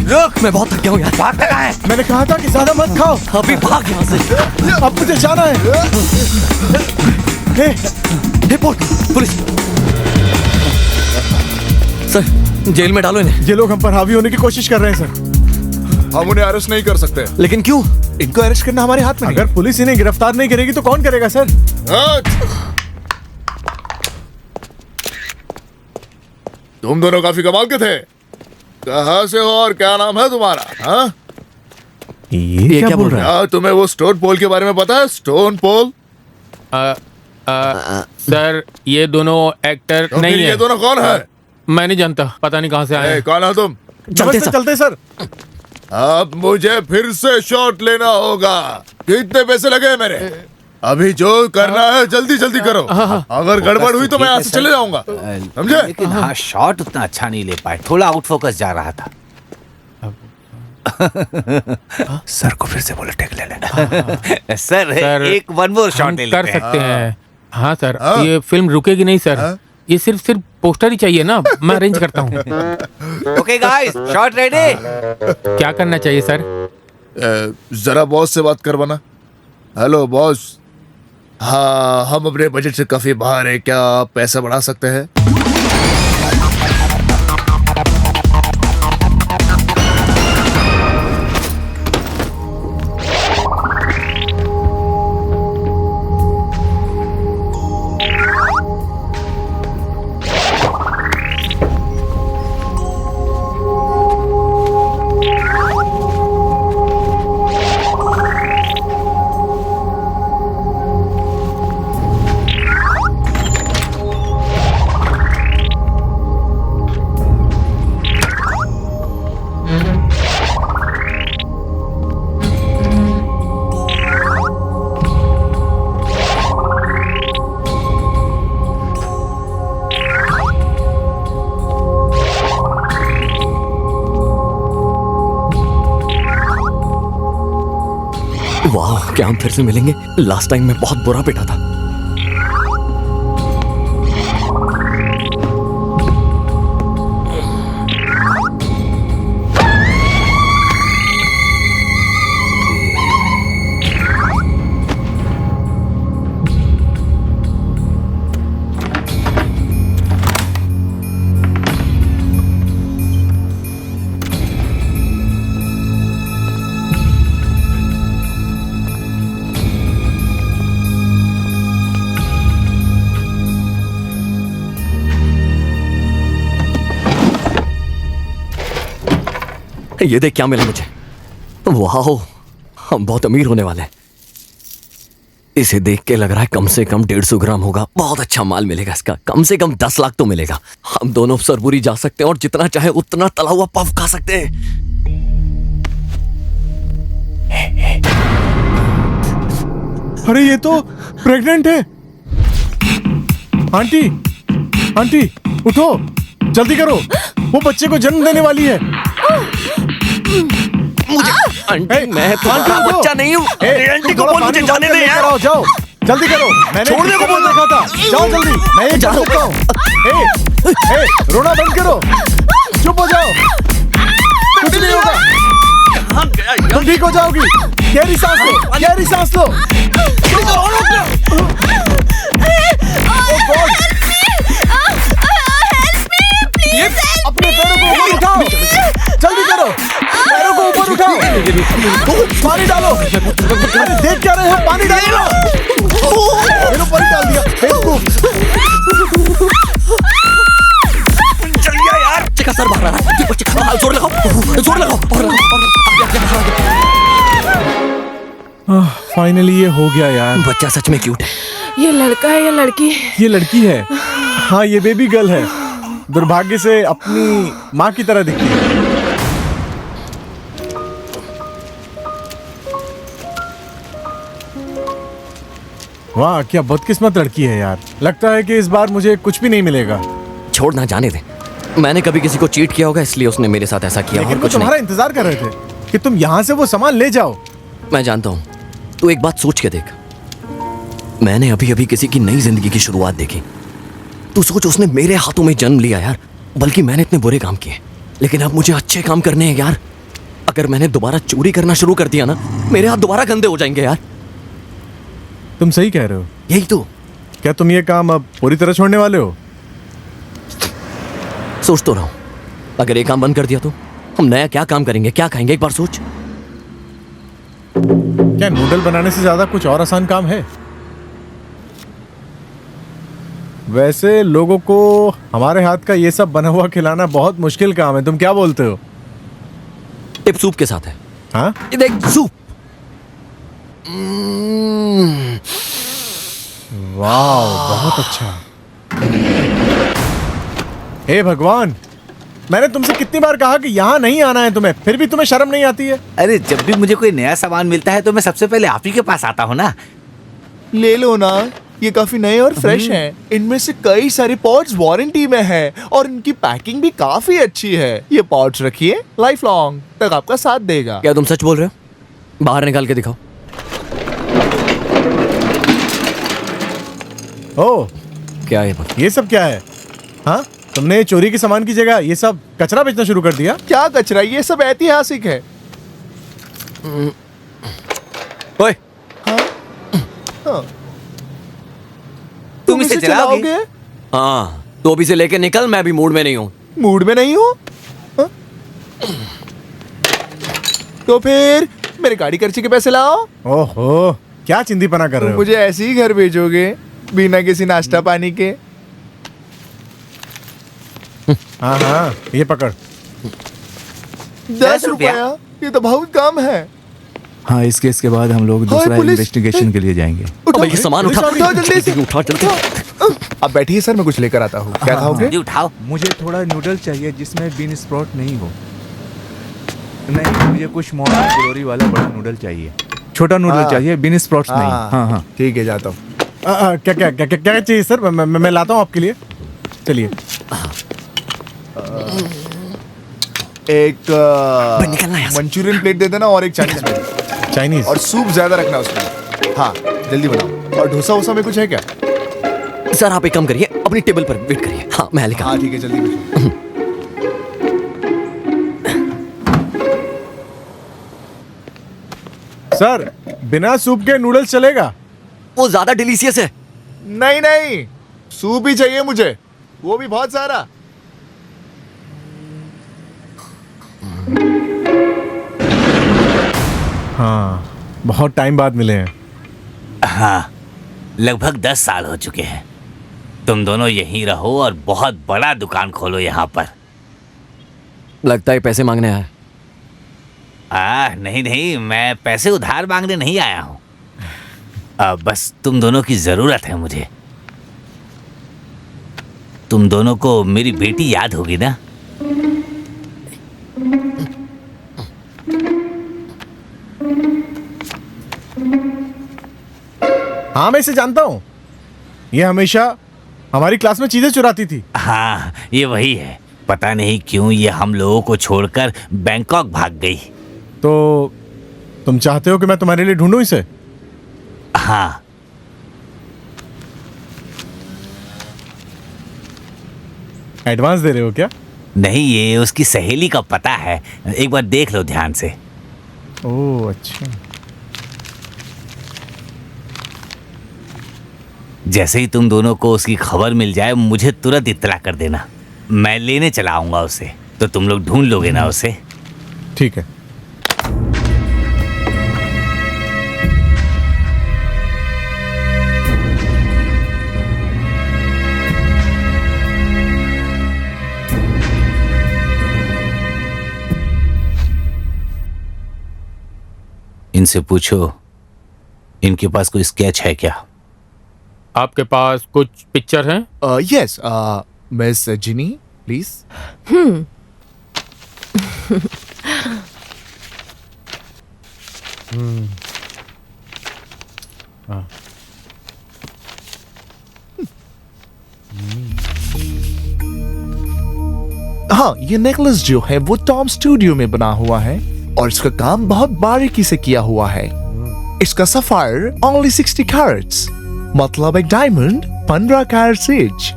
रुक, मैं बहुत थक गया हूँ यार। भाग लगा है। मैंने कहा था कि ज्यादा मत खाओ। अभी भाग यहाँ से। अब मुझे जाना है। पुलिस सर, जेल में डालो इन्हें। ये लोग हम पर हावी होने की कोशिश कर रहे हैं सर। हम उन्हें अरेस्ट नहीं कर सकते। लेकिन क्यों? इनको अरेस्ट करना हमारे हाथ में नहीं। अगर पुलिस इन्हें गिरफ्तार नहीं करेगी तो कौन करेगा सर? तुम दोनों काफी कमाल के थे। कहाँ से हो और क्या नाम है तुम्हारा? हाँ, ये क्या बोल रहा है? तुम्हें वो स्टोन पोल के बारे में पता है? स्टोन पोल? सर, ये दोनों एक्टर तो नहीं फिर है। ये दोनों कौन है? मैं नहीं जानता, पता नहीं कहाँ से आए। कौन हो तुम? चलते सर। अब मुझे फिर से शॉट लेना होगा। कितने पैसे लगे मेरे? अभी जो करना है जल्दी जल्दी करो। अगर गड़बड़ हुई तो मैं यहाँ से चले जाऊंगा, समझे? लेकिन हाँ, शॉट उतना अच्छा नहीं ले पाए, थोड़ा आउट फोकस जा रहा था। सर को फिर से बोले टेक ले लेना। सर एक वन मोर शॉट ले कर सकते हैं। हाँ सर, ये फिल्म रुकेगी नहीं सर। ये सिर्फ पोस्टर ही चाहिए ना, मैं अरेंज करता हूँ। Okay guys, shot ready. क्या करना चाहिए सर? जरा बॉस से बात करवाना। Hello boss. हाँ, हम अपने बजट से काफी बाहर है, क्या आप पैसा बढ़ा सकते हैं? वाह, क्या हम फिर से मिलेंगे? लास्ट टाइम मैं बहुत बुरा पिटा था। ये देख क्या मिला मुझे। वाह, हम बहुत अमीर होने वाले हैं। इसे देख के लग रहा है कम से कम 150 ग्राम होगा। बहुत अच्छा माल मिलेगा इसका। कम से कम 10 लाख तो मिलेगा। हम दोनों सरबुरी जा सकते हैं और जितना चाहे उतना तला हुआ पफ खा सकते हैं। अरे ये तो प्रेग्नेंट है। आंटी, आंटी उठो, जल्दी करो, वो बच्चे को जन्म देने वाली है। मुझे आंटी, मैं तुम्हारा बच्चा नहीं हूँ। आंटी को बोल मुझे जाने दे यार। जाओ जल्दी करो, मैंने छोड़ने को बोल रखा था। जाओ जल्दी, मैं ये जा सकता हूँ। रोना बंद करो, चुप हो जाओ, कुछ नहीं होगा, तुम ठीक हो जाओगी। गहरी सांस लो, गहरी सांस लो। अपने पैरों को ऊपर उठाओ, जल्दी करो, पैरों को ऊपर उठाओ, पानी डालो। अरे देख क्या रहे हो, पानी डालो। मेरे ऊपर ही डाल दिया, बेवकूफ। चल गया यार। चिका सर बाहर आ रहा है। जोर लगाओ, जोर लगाओ। फाइनली ये हो गया यार। बच्चा सच में क्यूट है। ये लड़का है या लड़की? ये लड़की है। हाँ, ये बेबी गर्ल है। दुर्भाग्य से अपनी माँ की तरह दिखती है। वाह क्या बदकिस्मत लड़की है यार। लगता है कि इस बार मुझे कुछ भी नहीं मिलेगा। छोड़ना, जाने दे। मैंने कभी किसी को चीट किया होगा इसलिए उसने मेरे साथ ऐसा किया, लेकिन और वो कुछ तुम्हारा इंतजार कर रहे थे कि तुम यहाँ से वो सामान ले जाओ। नहीं। मैं जानता हूँ। तू एक बात सोच के देख, मैंने अभी अभी किसी की नई जिंदगी की शुरुआत देखी। तू सोच, उसने मेरे हाथों में जन्म लिया यार। बल्कि मैंने इतने बुरे काम किए, लेकिन अब मुझे अच्छे काम करने हैं यार। अगर मैंने दोबारा चोरी करना शुरू कर दिया ना, मेरे हाथ दोबारा गंदे हो जाएंगे यार। तुम सही कह रहे हो। यही तो। क्या तुम ये काम अब पूरी तरह छोड़ने वाले हो? सोच तो रहा हूं, अगर ये काम बंद कर दिया तो हम नया क्या काम करेंगे, क्या खाएंगे, एक बार सोच। क्या नूडल बनाने से ज्यादा कुछ और आसान काम है? वैसे लोगों को हमारे हाथ का ये सब बना हुआ खिलाना बहुत मुश्किल काम है। तुम क्या बोलते हो? टिप सूप के साथ है। हाँ, ये देख सूप। वाह बहुत अच्छा। हे भगवान, मैंने तुमसे कितनी बार कहा कि यहाँ नहीं आना है तुम्हें, फिर भी तुम्हें शर्म नहीं आती है? अरे जब भी मुझे कोई नया सामान मिलता है तो मैं सबसे पहले आप ही के पास आता हूँ ना। ले लो ना, ये काफी नए और फ्रेश हैं। इनमें से कई सारे पॉट्स वारंटी में हैं और इनकी पैकिंग भी काफी अच्छी है। ये पॉट्स रखिए, लाइफ लॉन्ग तक आपका साथ देगा। क्या तुम सच बोल रहे हो? बाहर निकाल के दिखाओ। ओह, क्या है बात? ये सब क्या है? हाँ, तुमने चोरी के सामान की जगह ये सब कचरा बेचना शुरू कर दिया? क्या कचरा, ये सब ऐतिहासिक है। ओए, हाँ। तुम इसे चलाओगे? हाँ, तो अभी से लेके निकल, मैं भी मूड में नहीं हूँ। मूड में नहीं हो? हाँ? तो फिर मेरे गाड़ी खर्चे के पैसे लाओ। ओहो, क्या चिंदीपना कर रहे हो? मुझे ऐसे ही घर भेजोगे बिना किसी नाश्ता पानी के? हाँ हाँ, ये पकड़। 10 रुपया? ये तो बहुत कम है। हाँ, इस केस के बाद हम लोग दूसरा पुलिस! इन्वेस्टिगेशन के लिए जाएंगे। अबे ये सामान उठा, उठाओ जल्दी से। उठा जल्दी। अब बैठिए सर, मैं कुछ लेकर आता हूँ। क्या खाओगे? जी उठाओ। मुझे थोड़ा नूडल चाहिए जिसमें बीन स्प्राउट नहीं हो। नहीं, मुझे कुछ मॉडर्न ग्लोरी वाला बड़ा नूडल चाहिए। छोटा नूडल हाँ। चाहिए, बीन स्प्राउट्स नहीं। हाँ हाँ। ठीक है, जाता हूँ। क्या क्या क्या क्या चाहिए सर? मैं लाता हूँ आपके लिए। चलिए। एक निकलना है। मंचूरियन प्लेट दे देना और एक चाइनीज प्लेट। चाइनीज और सूप ज्यादा रखना उसमें। हाँ, जल्दी बनाओ। और डोसा वोसा में कुछ है क्या? सर आप एक काम करिए, अपनी टेबल पर वेट करिए। हाँ, मैं लेकर हाँ ठीक है, जल्दी भेजो। सर, बिना सूप के नूडल्स चलेगा? वो ज्यादा डिलीशियस है। नहीं नहीं, सूप ही चाहिए मुझे, वो भी बहुत सारा। हाँ, बहुत टाइम बाद मिले हैं। हाँ, लगभग 10 साल हो चुके हैं। तुम दोनों यहीं रहो और बहुत बड़ा दुकान खोलो यहाँ पर। लगता है पैसे मांगने आया। नहीं नहीं, मैं पैसे उधार मांगने नहीं आया हूँ। बस तुम दोनों की जरूरत है मुझे। तुम दोनों को मेरी बेटी याद होगी ना? हाँ, मैं इसे जानता हूँ। ये हमेशा हमारी क्लास में चीजें चुराती थी। हाँ, ये वही है। पता नहीं क्यों ये हम लोगों को छोड़कर बैंकॉक भाग गई। तो तुम चाहते हो कि मैं तुम्हारे लिए ढूंढूं इसे? हाँ। एडवांस दे रहे हो क्या? नहीं, ये उसकी सहेली का पता है। एक बार देख लो ध्यान से। ओह अच्छा। जैसे ही तुम दोनों को उसकी खबर मिल जाए मुझे तुरंत इत्तला कर देना। मैं लेने चला आऊंगा उसे, तो तुम लोग ढूंढ लोगे ना उसे। ठीक है। इनसे पूछो इनके पास कोई स्केच है क्या? आपके पास कुछ पिक्चर हैं? Yes, miss Ginny please. हाँ, ये नेकलेस जो है वो टॉम स्टूडियो में बना हुआ है और इसका काम बहुत बारीकी से किया हुआ है। इसका सफायर ओनली 60 कैरेट्स, मतलब एक diamond 15 carats each.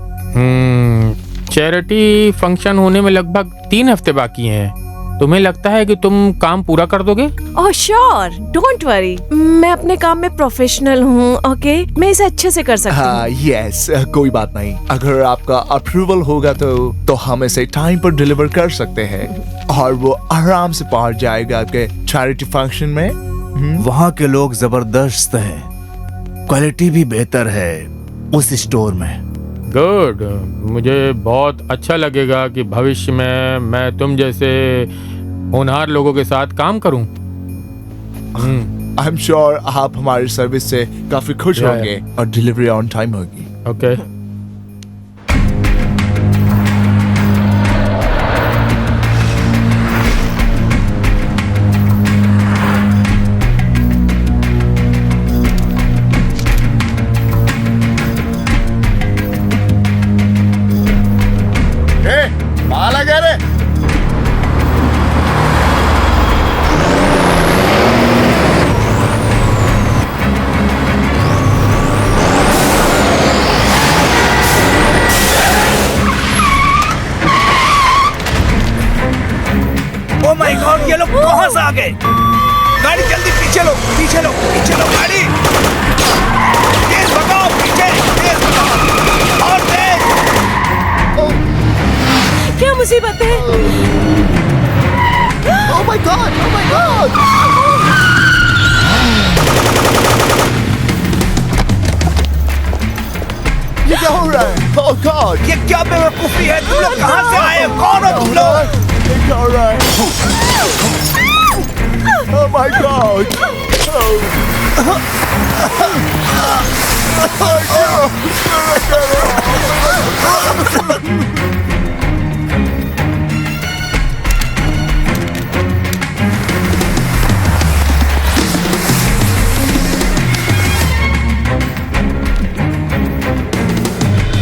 Charity function होने में लगभग 3 हफ्ते बाकी हैं। तुम्हें लगता है कि तुम काम पूरा कर दोगे? ओह श्योर, डोंट वरी, मैं अपने काम में प्रोफेशनल हूँ। ओके, मैं इसे अच्छे से कर सकती हूँ। हाँ, यस, कोई बात नहीं। अगर आपका अप्रूवल होगा तो हम इसे टाइम पर डिलीवर कर सकते हैं और वो आराम से पहुंच जाएगा आपके चैरिटी फंक्शन में। वहाँ के लोग जबरदस्त हैं, क्वालिटी भी बेहतर है उस स्टोर में। गुड, मुझे बहुत अच्छा लगेगा कि भविष्य में मैं तुम जैसे होनहार लोगों के साथ काम करूं। आई एम श्योर आप हमारी सर्विस से काफी खुश Yeah, होंगे और डिलीवरी ऑन टाइम होगी। ओके। कहाँ लगे रे? ओ माय गॉड, ये लोग कहाँ से आ गए? गाड़ी जल्दी पीछे लो, पीछे लो, पीछे लो गाड़ी। तेज भगाओ, पीछे तेज भगाओ और तेज। क्या मुसीबत है? Oh my God! Oh my God! ये क्या हो रहा है? Oh God! ये क्या बेवकूफी है? तुम लोग कहाँ से आए? कौन हो तुम लोग? ये क्या हो रहा है? Oh my God!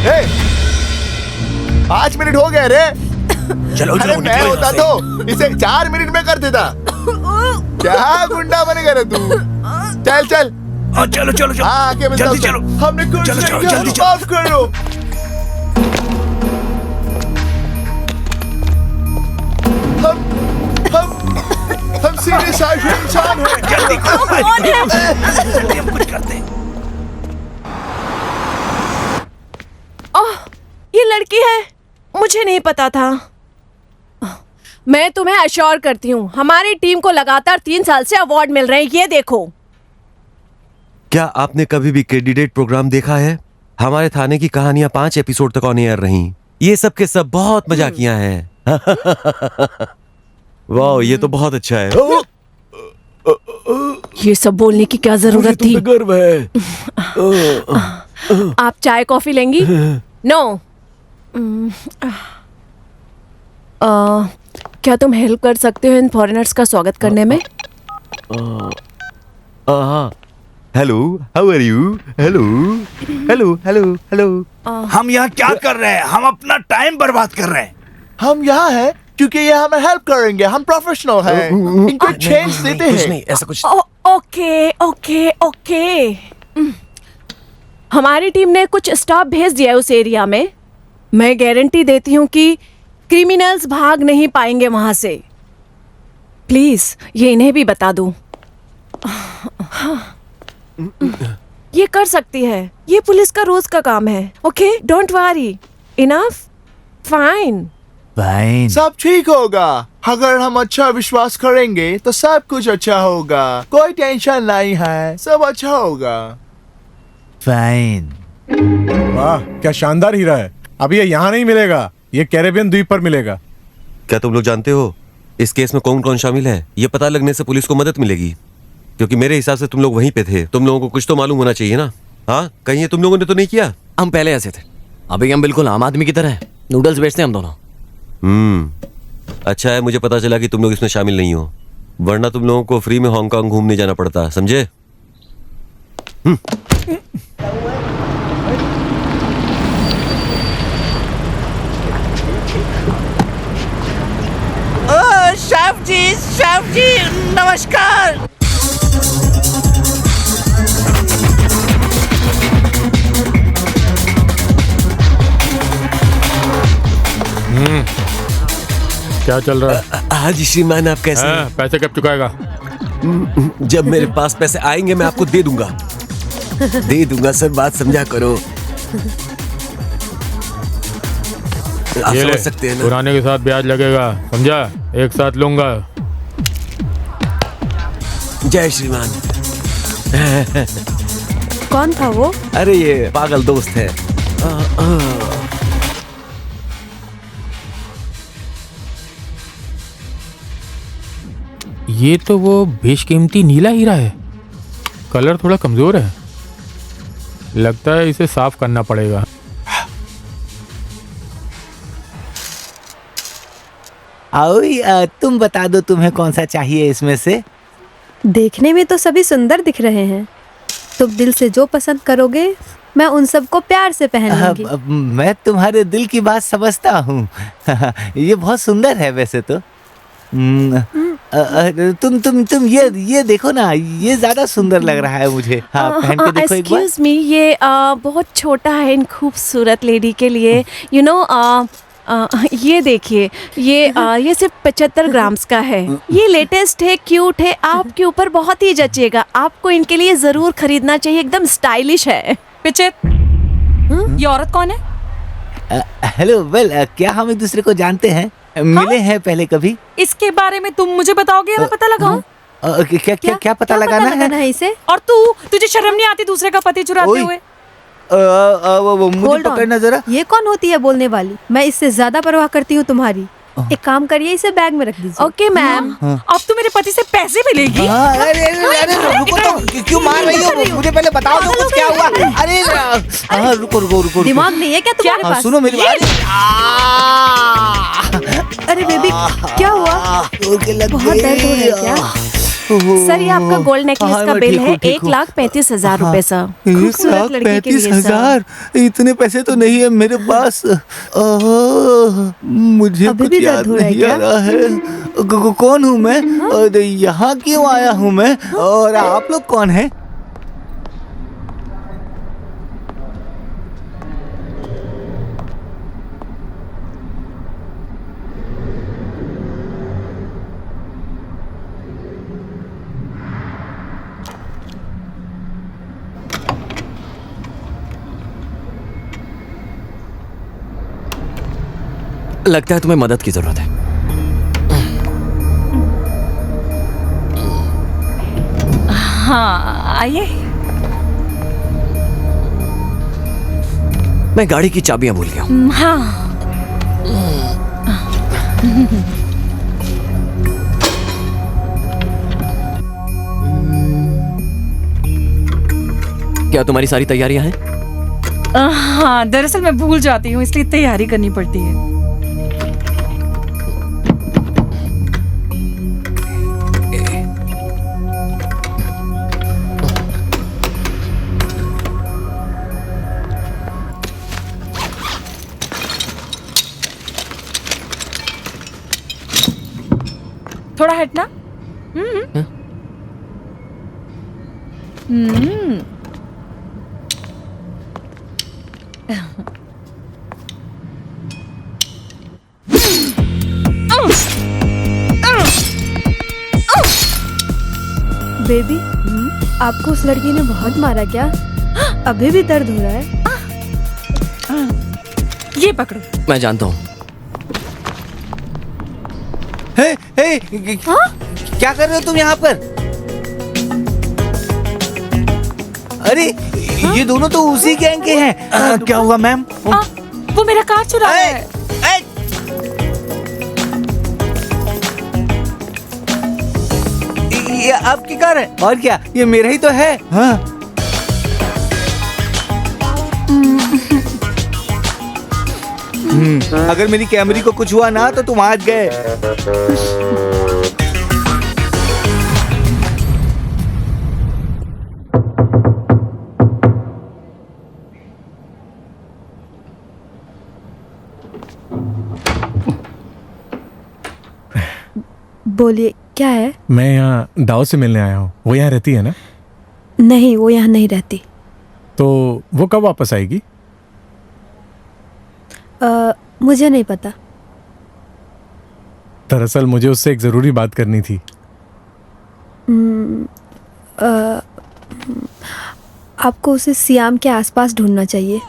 Hey! 5 minute हो गए रे। चलो अरे चलो, मैं निकलो होता यहाँ से। तो इसे 4 मिनट में कर देता। क्या गुंडा बनेगा रे तू? चल चल। चलो चलो चलो, हाँ, आके मिलता जल्दी हूँ। चलो। हमने कुछ चलो, नहीं चलो, किया, जल्दी हमें माफ कर दो। हम सीधे साइड इंसान हैं। जल्दी करो भाई। कौन है? जल्दी हम कुछ करते हैं। ओह, ये लड़की है, मुझे नहीं पता था। मैं तुम्हें अश्योर करती हूँ, हमारी टीम को लगातार 3 साल से अवार्ड मिल रहे हैं। ये देखो। क्या आपने कभी भी कैंडिडेट प्रोग्राम देखा है? हमारे थाने की कहानियां 5 एपिसोड तक ऑन एयर रही। ये सब के सब बहुत मजाकियां हैं। वाह, ये तो बहुत अच्छा है। ये सब बोलने की क्या जरूरत थी? गर्व है। आप चाय कॉफी लेंगी? नो। क्या तुम हेल्प कर सकते हो इन फॉरेनर्स का स्वागत करने में? Hello, how are you? Hello hello hello hello. हम यहाँ क्या कर रहे हैं? हम अपना टाइम बर्बाद कर रहे हैं। हम यहाँ हैं क्योंकि ये हमें हेल्प करेंगे। हम प्रोफेशनल हैं। इनको चेंज देते कुछ हैं। नहीं, ऐसा कुछ। Okay okay okay. हमारी टीम ने कुछ स्टाफ भेज दिया है उस एरिया में। मैं गारंटी देती हूँ कि क्रिमिनल्स भाग नहीं पाएंगे वहां से। प्लीज ये इन्हें भी बता दूं। ये कर सकती है, ये पुलिस का रोज का काम है। Okay, don't worry. Enough, fine. Fine. सब ठीक होगा। अगर हम अच्छा विश्वास करेंगे तो सब कुछ अच्छा होगा। कोई टेंशन नहीं है, सब अच्छा होगा। फाइन। वाह, क्या शानदार हीरा है। अब ये यहाँ नहीं मिलेगा, ये कैरेबियन द्वीप पर मिलेगा। क्या तुम लोग जानते हो इस केस में कौन कौन शामिल है? ये पता लगने से पुलिस को मदद मिलेगी, क्योंकि मेरे हिसाब से तुम लोग वहीं पे थे। तुम लोगों को कुछ तो मालूम होना चाहिए ना? हाँ, कहीं ये तुम लोगों ने तो नहीं किया? हम पहले ऐसे थे, अभी हम बिल्कुल आम आदमी की तरह हैं। नूडल्स बेचते हैं हम दोनों। अच्छा है मुझे पता चला कि तुम लोग इसमें शामिल नहीं हो, वरना तुम लोगों को फ्री में हांगकांग घूमने जाना पड़ता, समझे? शेफ जी नमस्कार। क्या चल रहा है? हाँ जी श्रीमान, आप कैसे हैं? पैसे कब चुकाएगा? जब मेरे पास पैसे आएंगे मैं आपको दे दूंगा सर, बात समझा करो। आप ये समझ ले, सकते हैं ना? पुराने के साथ ब्याज लगेगा, समझा? एक साथ लूंगा। जय श्रीमान। कौन था वो? अरे ये पागल दोस्त है। ये तो वो बेशकीमती नीला हीरा है। कलर थोड़ा कमजोर है, लगता है इसे साफ करना पड़ेगा। आओ तुम बता दो तुम्हें कौन सा चाहिए इसमें से। देखने में तो सभी सुंदर दिख रहे हैं। तुम दिल से जो पसंद करोगे मैं उन सबको प्यार से पहन लूंगी। मैं तुम्हारे दिल की बात समझता हूँ। ये बहुत सुंदर है वैसे तो। तुम ये देखो ना, ये ज्यादा सुंदर लग रहा है मुझे। हाँ, पहन के देखो एक बार। एक्सक्यूज मी, ये बहुत छोटा है इन खूबसूरत लेडी के लिए। यू नो ये देखिए, ये सिर्फ 75 ग्राम्स का है। ये लेटेस्ट है, क्यूट है, आपके ऊपर बहुत ही जचेगा। आपको इनके लिए जरूर खरीदना चाहिए, एकदम स्टाइलिश है। पिचित, ये औरत कौन है? हेलो, वेल क्या हम एक दूसरे को जानते हैं? मिले हैं पहले कभी? इसके बारे में तुम मुझे बताओगे या मैं पता लगाऊं? क्या पता लगाना है इसे? और तुझे शर्म नहीं आती दूसरे का पति चुराते हुए? मुझे पकड़ना जरा। ये कौन होती है बोलने वाली? मैं इससे ज्यादा परवाह करती हूँ तुम्हारी। एक काम करिए, इसे बैग में रख दीजिए। Okay ma'am. अब तू मेरे पति से पैसे भी लेगी? अरे रुको तो, क्यों मार रही हो? मुझे पहले बताओ तो कुछ क्या हुआ। अरे रुको। दिमाग नहीं है क्या तुम्हारे पास? सुनो मेरी बात। अरे बेबी, क्या हुआ? बहुत दर्द हो रहा है क्या? सर, ये आपका गोल्ड नेकलेस का बिल है, 1,35,000 रुपए सर। खूबसूरत लड़की के लिए सर। 1,35,000? इतने पैसे तो नहीं है मेरे पास। मुझे अभी कुछ भी याद दर्द हो रहा है नहीं आ क्या? रहा है। कौन हूँ मैं और यहाँ क्यों आया हूँ मैं, और आप लोग कौन हैं? लगता है तुम्हें मदद की जरूरत है। हाँ, आइए। मैं गाड़ी की चाबियां भूल गया हूं। हाँ। क्या तुम्हारी सारी तैयारियां हैं? हाँ, दरअसल मैं भूल जाती हूँ, इसलिए तैयारी करनी पड़ती है। थोड़ा हटना। बेबी, आपको उस लड़की ने बहुत मारा क्या? अभी भी दर्द हो रहा है? ये पकड़ो। मैं जानता हूं। क्या कर रहे हो तुम यहाँ पर? अरे ये दोनों तो उसी गैंग के हैं। क्या हुआ मैम? वो मेरा कार चुरा रहा है। ये आपकी कार है? और क्या, ये मेरा ही तो है। हाँ। अगर मेरी कैमरी को कुछ हुआ ना तो तुम आज गए। बोलिए, क्या है? मैं यहाँ दाऊ से मिलने आया हूँ। वो यहाँ रहती है ना? नहीं, वो यहाँ नहीं रहती। तो वो कब वापस आएगी? मुझे नहीं पता। दरअसल मुझे उससे एक जरूरी बात करनी थी। आपको उसे सियाम के आसपास ढूंढना चाहिए।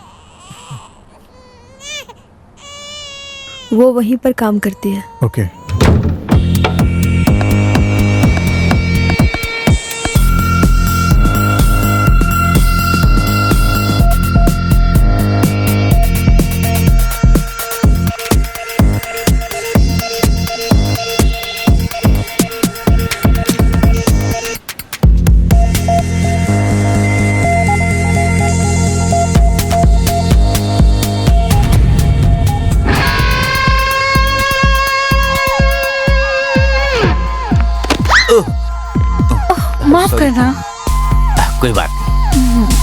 वो वहीं पर काम करती है। ओके। माफ करना। कोई बात नहीं।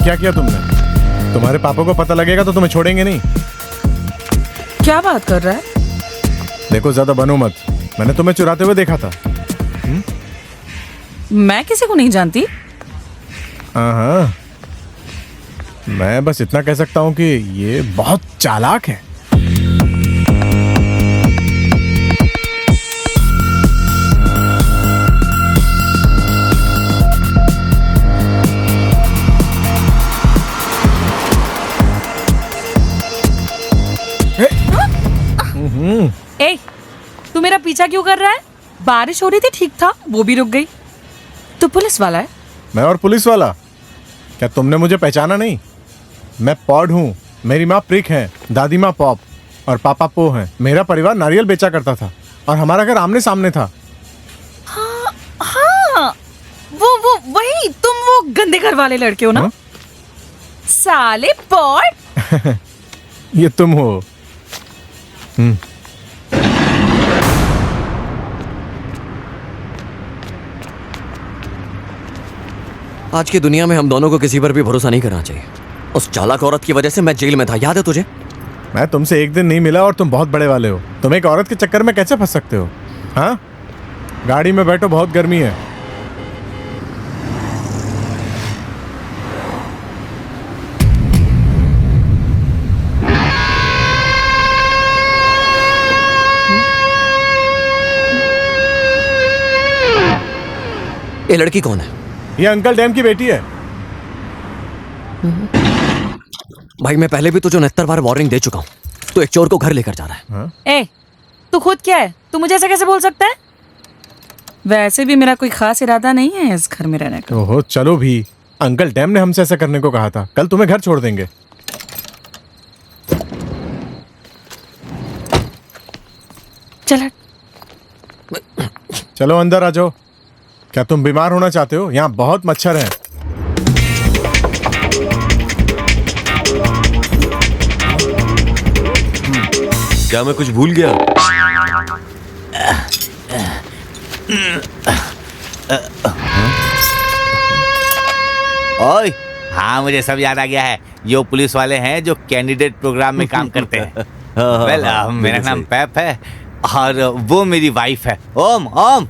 क्या किया तुमने? तुम्हारे पापा को पता लगेगा तो तुम्हें छोड़ेंगे नहीं। क्या बात कर रहा है? देखो ज्यादा बनो मत। मैंने तुम्हें चुराते हुए देखा था। मैं किसी को नहीं जानती। हाँ, मैं बस इतना कह सकता हूँ कि ये बहुत चालाक है। ए, तू मेरा पीछा क्यों कर रहा है? बारिश हो रही थी, ठीक था, वो भी रुक गई। तू पुलिस वाला है? मैं और पुलिस वाला? क्या तुमने मुझे पहचाना नहीं? मैं पॉड हूँ। मेरी माँ प्रिक है, दादी माँ पॉप और पापा पो हैं। मेरा परिवार नारियल बेचा करता था और हमारा घर आमने सामने था। हाँ, हाँ, वो वही तुम वो गंदे घर वाले लड़के हो ना? हाँ? साले पॉड। ये तुम हो। आज की दुनिया में हम दोनों को किसी पर भी भरोसा नहीं करना चाहिए। उस चालाक औरत की वजह से मैं जेल में था, याद है तुझे? मैं तुमसे एक दिन नहीं मिला और तुम बहुत बड़े वाले हो। तुम एक औरत के चक्कर में कैसे फंस सकते हो? हाँ, गाड़ी में बैठो, बहुत गर्मी है। ये लड़की कौन है? ये अंकल डैम की बेटी है। भाई मैं पहले भी तुझे 69 बार वार्निंग दे चुका हूँ। तू एक चोर को घर लेकर जा रहा है। हाँ? ए, तू खुद क्या है? तू मुझे ऐसा कैसे बोल सकता है? वैसे भी मेरा कोई खास इरादा नहीं है इस घर में रहने का। ओहो, चलो भी। अंकल डैम ने हमसे ऐसा करने को कहा था। कल तुम्हें घर छोड़ देंगे। चल हट। चलो अंदर आ जाओ। क्या तुम बीमार होना चाहते हो? यहाँ बहुत मच्छर हैं। क्या मैं कुछ भूल गया? ओए, हाँ मुझे सब याद आ गया है। ये पुलिस वाले हैं जो कैंडिडेट प्रोग्राम में काम करते हैं। वेल, मेरा नाम पैप है और वो मेरी वाइफ है ओम। ओम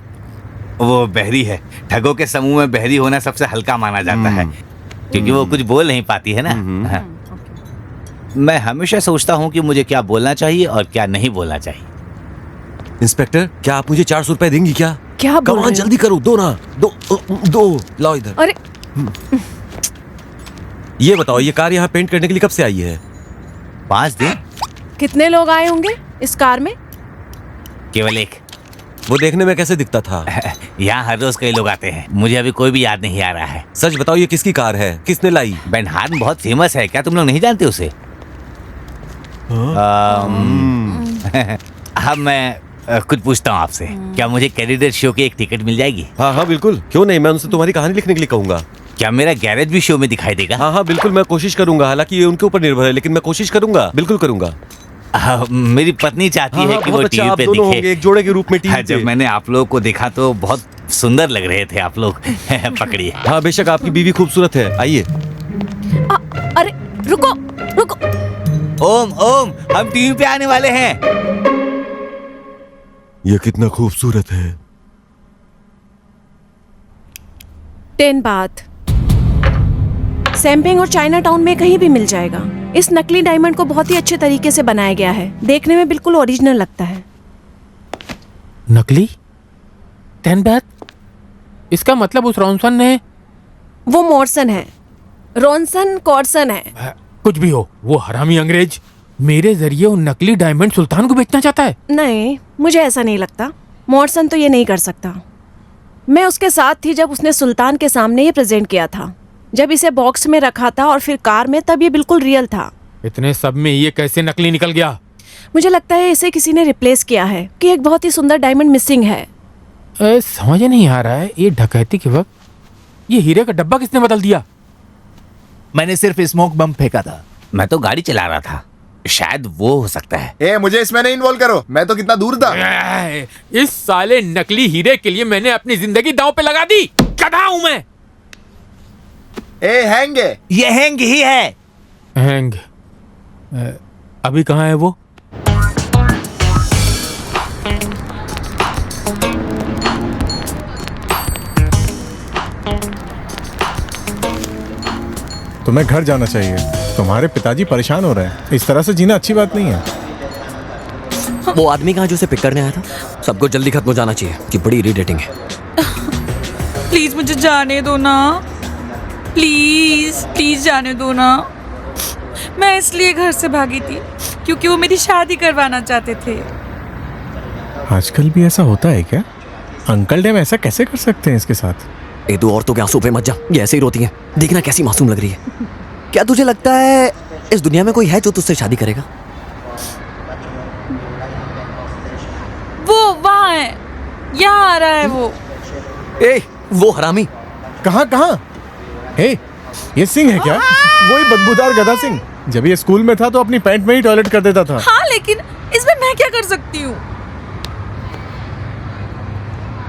वो बहरी है। ठगों के समूह में बहरी होना सबसे हल्का माना जाता है क्योंकि वो कुछ बोल नहीं पाती है ना। हाँ। मैं हमेशा सोचता हूँ कि मुझे क्या बोलना चाहिए और क्या नहीं बोलना चाहिए। इंस्पेक्टर, क्या आप मुझे 400 रुपए देंगी क्या? क्या बोल रहे हो? जल्दी करो, दो ना। दो लाओ इधर। अरे ये बताओ, ये कार यहाँ पेंट करने के लिए कब से आई है? 5 दिन। कितने लोग आए होंगे इस कार में? केवल एक। वो देखने में कैसे दिखता था? यहाँ हर रोज कई लोग आते हैं, मुझे अभी कोई भी याद नहीं आ रहा है। सच बताओ, ये किसकी कार है? किसने लाई? बेनहार्न बहुत फेमस है, क्या तुम लोग नहीं जानते उसे? अब मैं कुछ पूछता हूँ आपसे, क्या मुझे कैंडिडेट शो की एक टिकट मिल जाएगी? हाँ हाँ बिल्कुल, क्यों नहीं, मैं उनसे तुम्हारी कहानी लिखने के लिए कहूंगा। क्या मेरा गैरेज भी शो में दिखाई देगा? हाँ हाँ बिल्कुल, मैं कोशिश करूंगा, हालांकि ये उनके ऊपर निर्भर है, लेकिन मैं कोशिश करूंगा, बिल्कुल करूंगा। मेरी पत्नी चाहती है कि वो बहुत अच्छा, टीवी आप पे दोनों दिखे। होंगे एक जोड़े के रूप में टीवी पे। जब मैंने आप लोगों को देखा तो बहुत सुंदर लग रहे थे आप लोग। पकड़िए। हाँ बेशक, आपकी बीवी खूबसूरत है, आइए। अरे रुको रुको। ओम ओम, हम टीवी पे आने वाले हैं। ये कितना खूबसूरत है। 10 बात सैमपिंग और चाइना टाउन में कहीं भी मिल जाएगा। इस नकली डायमंड को बहुत ही अच्छे तरीके से बनाया गया है, देखने में बिल्कुल ओरिजिनल लगता है। नकली 10 बात? इसका मतलब उस रॉनसन ने... वो मॉर्सन है, रॉनसन कॉर्सन है। कुछ भी हो, वो हरामी अंग्रेज मेरे जरिए वो नकली डायमंड सुल्तान को बेचना चाहता है। नहीं, मुझे ऐसा नहीं लगता। मॉर्सन तो ये नहीं कर सकता। मैं उसके साथ थी जब उसने सुल्तान के सामने ये प्रेजेंट किया था, जब इसे बॉक्स में रखा था और फिर कार में, तब ये बिल्कुल रियल था। इतने सब में ये कैसे नकली निकल गया? मुझे लगता है इसे किसी ने रिप्लेस किया है कि एक बहुत ही सुंदर डायमंड मिसिंग है। समझ नहीं आ रहा है, ये डकैती के वक्त ये हीरे का डब्बा किसने बदल दिया? मैंने सिर्फ स्मोक बम फेंका था। मैं तो गाड़ी चला रहा था, शायद वो हो सकता है। मुझे इसमें नहीं इन्वॉल्व करो, मैं तो कितना दूर था। इस साले नकली हीरे के लिए मैंने अपनी जिंदगी दांव पे लगा दी। गधा हूं मैं। हैंग है। ये हैंग ही है। हैंग? अभी कहाँ है वो? तुम्हें घर जाना चाहिए, तुम्हारे पिताजी परेशान हो रहे हैं। इस तरह से जीना अच्छी बात नहीं है। वो आदमी कहाँ जो उसे पिक करने आया था? सबको जल्दी खत्म हो जाना चाहिए कि बड़ी इरिटेटिंग है। प्लीज मुझे जाने दो ना, प्लीज प्लीज जाने दो ना। मैं इसलिए घर से भागी थी क्योंकि वो मेरी शादी करवाना चाहते थे। आजकल भी ऐसा होता है क्या? अंकल डैम ऐसा कैसे कर सकते हैं इसके साथ? तू औरतों के आंसू पे मत जा, ये ऐसे ही रोती हैं। देखना कैसी मासूम लग रही है। क्या तुझे लगता है इस दुनिया में कोई है जो तुझसे शादी करेगा? वो वहाँ है, यहाँ आ रहा है वो। वो हरामी। कहाँ कहाँ? ये सिंह है क्या? वही बदबूदार गधा सिंह। जब ये स्कूल में था तो अपनी पैंट में ही टॉयलेट कर देता था। हाँ, लेकिन इसमें मैं क्या कर सकती हूँ?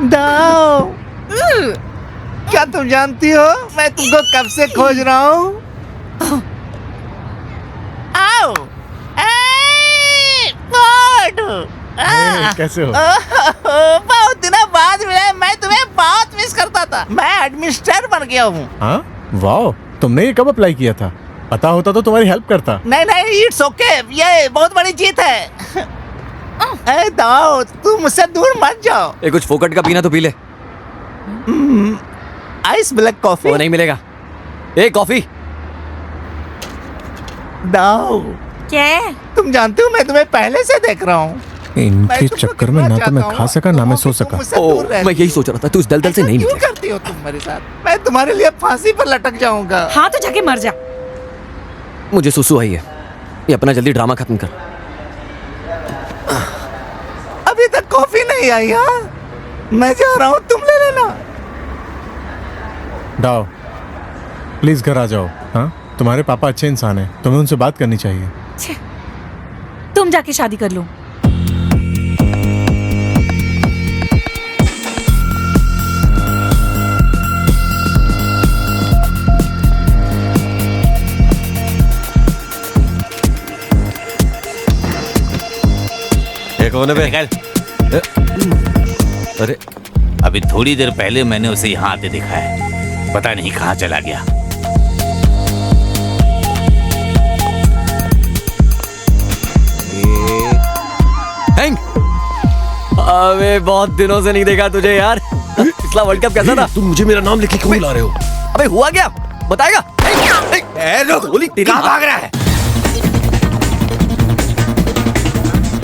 दाओ, क्या तुम जानती हो मैं तुमको कब से खोज रहा हूँ? आओ, कैसे हो? बहुत दिनों बाद मिले, मैं तुम्हें बहुत मिस करता था। मैं एडमिनिस्ट्रेटर बन गया हूँ। हाँ, वाह, तुमने ये कब अप्लाई किया था? पता होता तो तुम्हारी हेल्प करता। नहीं नहीं, इट्स ओके, ये बहुत बड़ी जीत है। अरे दाओ, तुम मुझसे दूर मत जाओ। कुछ फोकट का पीना तो पी ले। Ice black coffee. वो नहीं मिलेगा। कॉफी। दाओ, क्या? तुम जानते हो मैं तुम्हें पहले से देख रहा हूँ। इनके चक्कर में ना तो मैं खा सका ना मैं सो सका। मैं यही सोच रहा था, तू इस दलदल से नहीं क्यों निकलेगा। करती हो तुम मेरे साथ? मैं तुम्हारे लिए फांसी पर लटक जाऊंगा। हाँ तो जाके मर जा। मुझे सुसु आई है, ये अपना जल्दी ड्रामा खत्म कर। अभी तक कॉफी नहीं आई। हाँ, मैं जा रहा हूँ, तुम ले लेना। डाओ, प्लीज घर आ जाओ। हाँ, तुम्हारे पापा अच्छे इंसान हैं, तुम्हें उनसे बात करनी चाहिए। तुम जाके शादी कर लो। कौन है बे? अरे अभी थोड़ी देर पहले मैंने उसे यहाँ आते देखा है, पता नहीं कहाँ चला गया। हैंग, अबे बहुत दिनों से नहीं देखा तुझे यार। पिछला वर्ल्ड कप कैसा था? तुम मुझे मेरा नाम लिख के क्यों ला रहे हो? अबे हुआ क्या, बताएगा? गोली कहाँ भाग रहा है?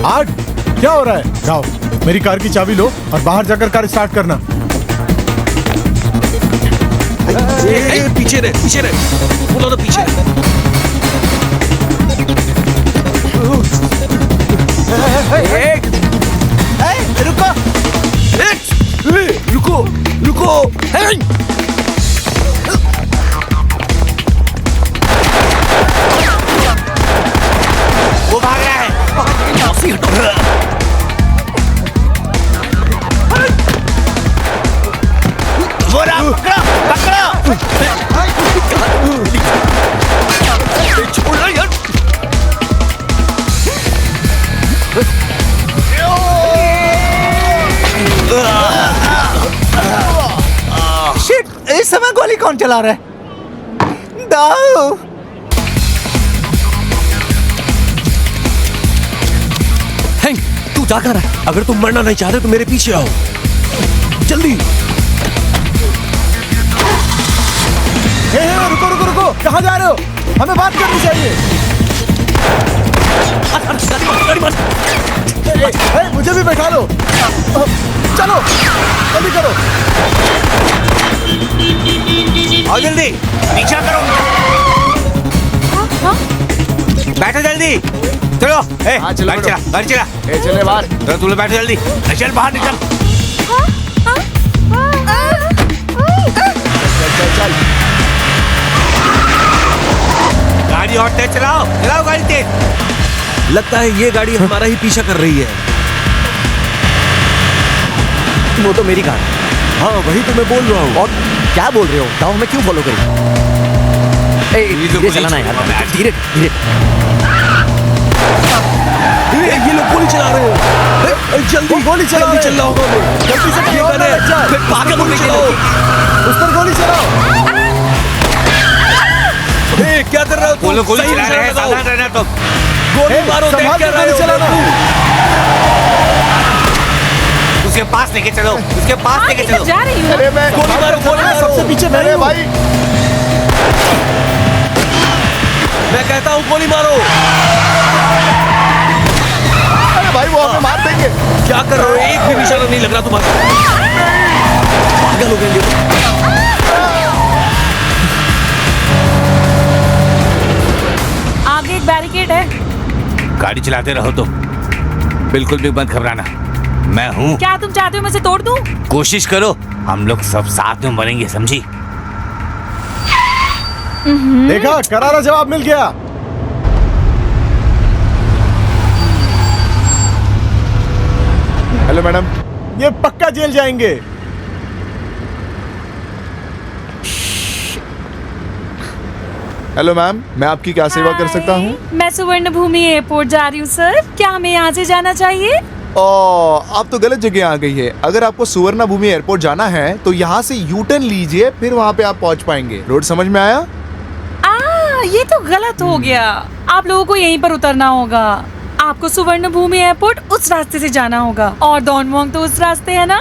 आर्ट, क्या हो रहा है? जाओ मेरी कार की चाबी लो और बाहर जाकर कार स्टार्ट करना। पीछे रहे बोलो ना पीछे रुको रुको वो भाग रहा है। वो रहा, पकड़ो शिट, इस समय गोली कौन चला रहा है? दाऊ हैंक, तू जा कर रहा है? अगर तुम मरना नहीं चाहते तो मेरे पीछे आओ जल्दी। रुको रुको रुको, कहाँ जा रहे हो? हमें बात करनी चाहिए। मुझे भी बैठा लो। चलो जल्दी करो। आओ जल्दी, पीछा करो। बैठो जल्दी, चलो। गाड़ी चला, गाड़ी चला। चले बाहर। चलो तुम लोग बैठो जल्दी। चल बाहर निकल। चल गाड़ी और तेज चलाओ, चलाओ गाड़ी तेज। लगता है ये गाड़ी हमारा ही पीछा कर रही है। वो तो मेरी कार। हाँ वही तो मैं बोल रहा हूँ। और क्या बोल रहे हो? बताओ, मैं क्यों फॉलो करूँ? ये चलाना है यार, धीरे धीरे। ये लोग गोली चला रहे हैं। जल्दी गोली चलाओ, चल रहा होगा। जल्दी से पागल हो गए। उस पर गोली चलाओ। क्या कर रहे हो? वो लोग गोली चला रहे हैं, सावधान रहना तुम। गोली मारो, देख क्या रहे हो? चलाना। उसके पास लेके चलो, उसके पास लेके चलो। जा रही हूँ। अरे मैं गोली मारो, गोली मारो। सबसे पीछे अरे भाई, मैं कहता हूँ गोली मारो। अरे भाई वो हमें मार देंगे। क्या कर रहे हो? एक भी निशाना नहीं लग रहा तुम्हारा। पागल हो गए। आगे एक बैरिकेड है। गाड़ी चलाते रहो तुम, बिल्कुल भी मत घबराना। मैं हूँ। क्या तुम चाहते हो मैं इसे तोड़ दूं? कोशिश करो, हम लोग सब साथ में मरेंगे, समझी? देखा, करारा जवाब मिल गया। Hello madam. ये पक्का जेल जाएंगे। हेलो मैम, मैं आपकी क्या सेवा कर सकता हूँ? मैं सुवर्ण भूमि एयरपोर्ट जा रही हूँ सर। क्या हमें यहाँ से जाना चाहिए? आप तो गलत जगह आ गई है। अगर आपको सुवर्णा भूमि एयरपोर्ट जाना है तो यहाँ से यू टर्न लीजिए, फिर वहाँ पे आप पहुँच पाएंगे। रोड समझ में आया? ये तो गलत हो गया। आप लोगों को यहीं पर उतरना होगा। आपको सुवर्ण भूमि एयरपोर्ट उस रास्ते से जाना होगा और डॉनमोंग तो उस रास्ते है ना।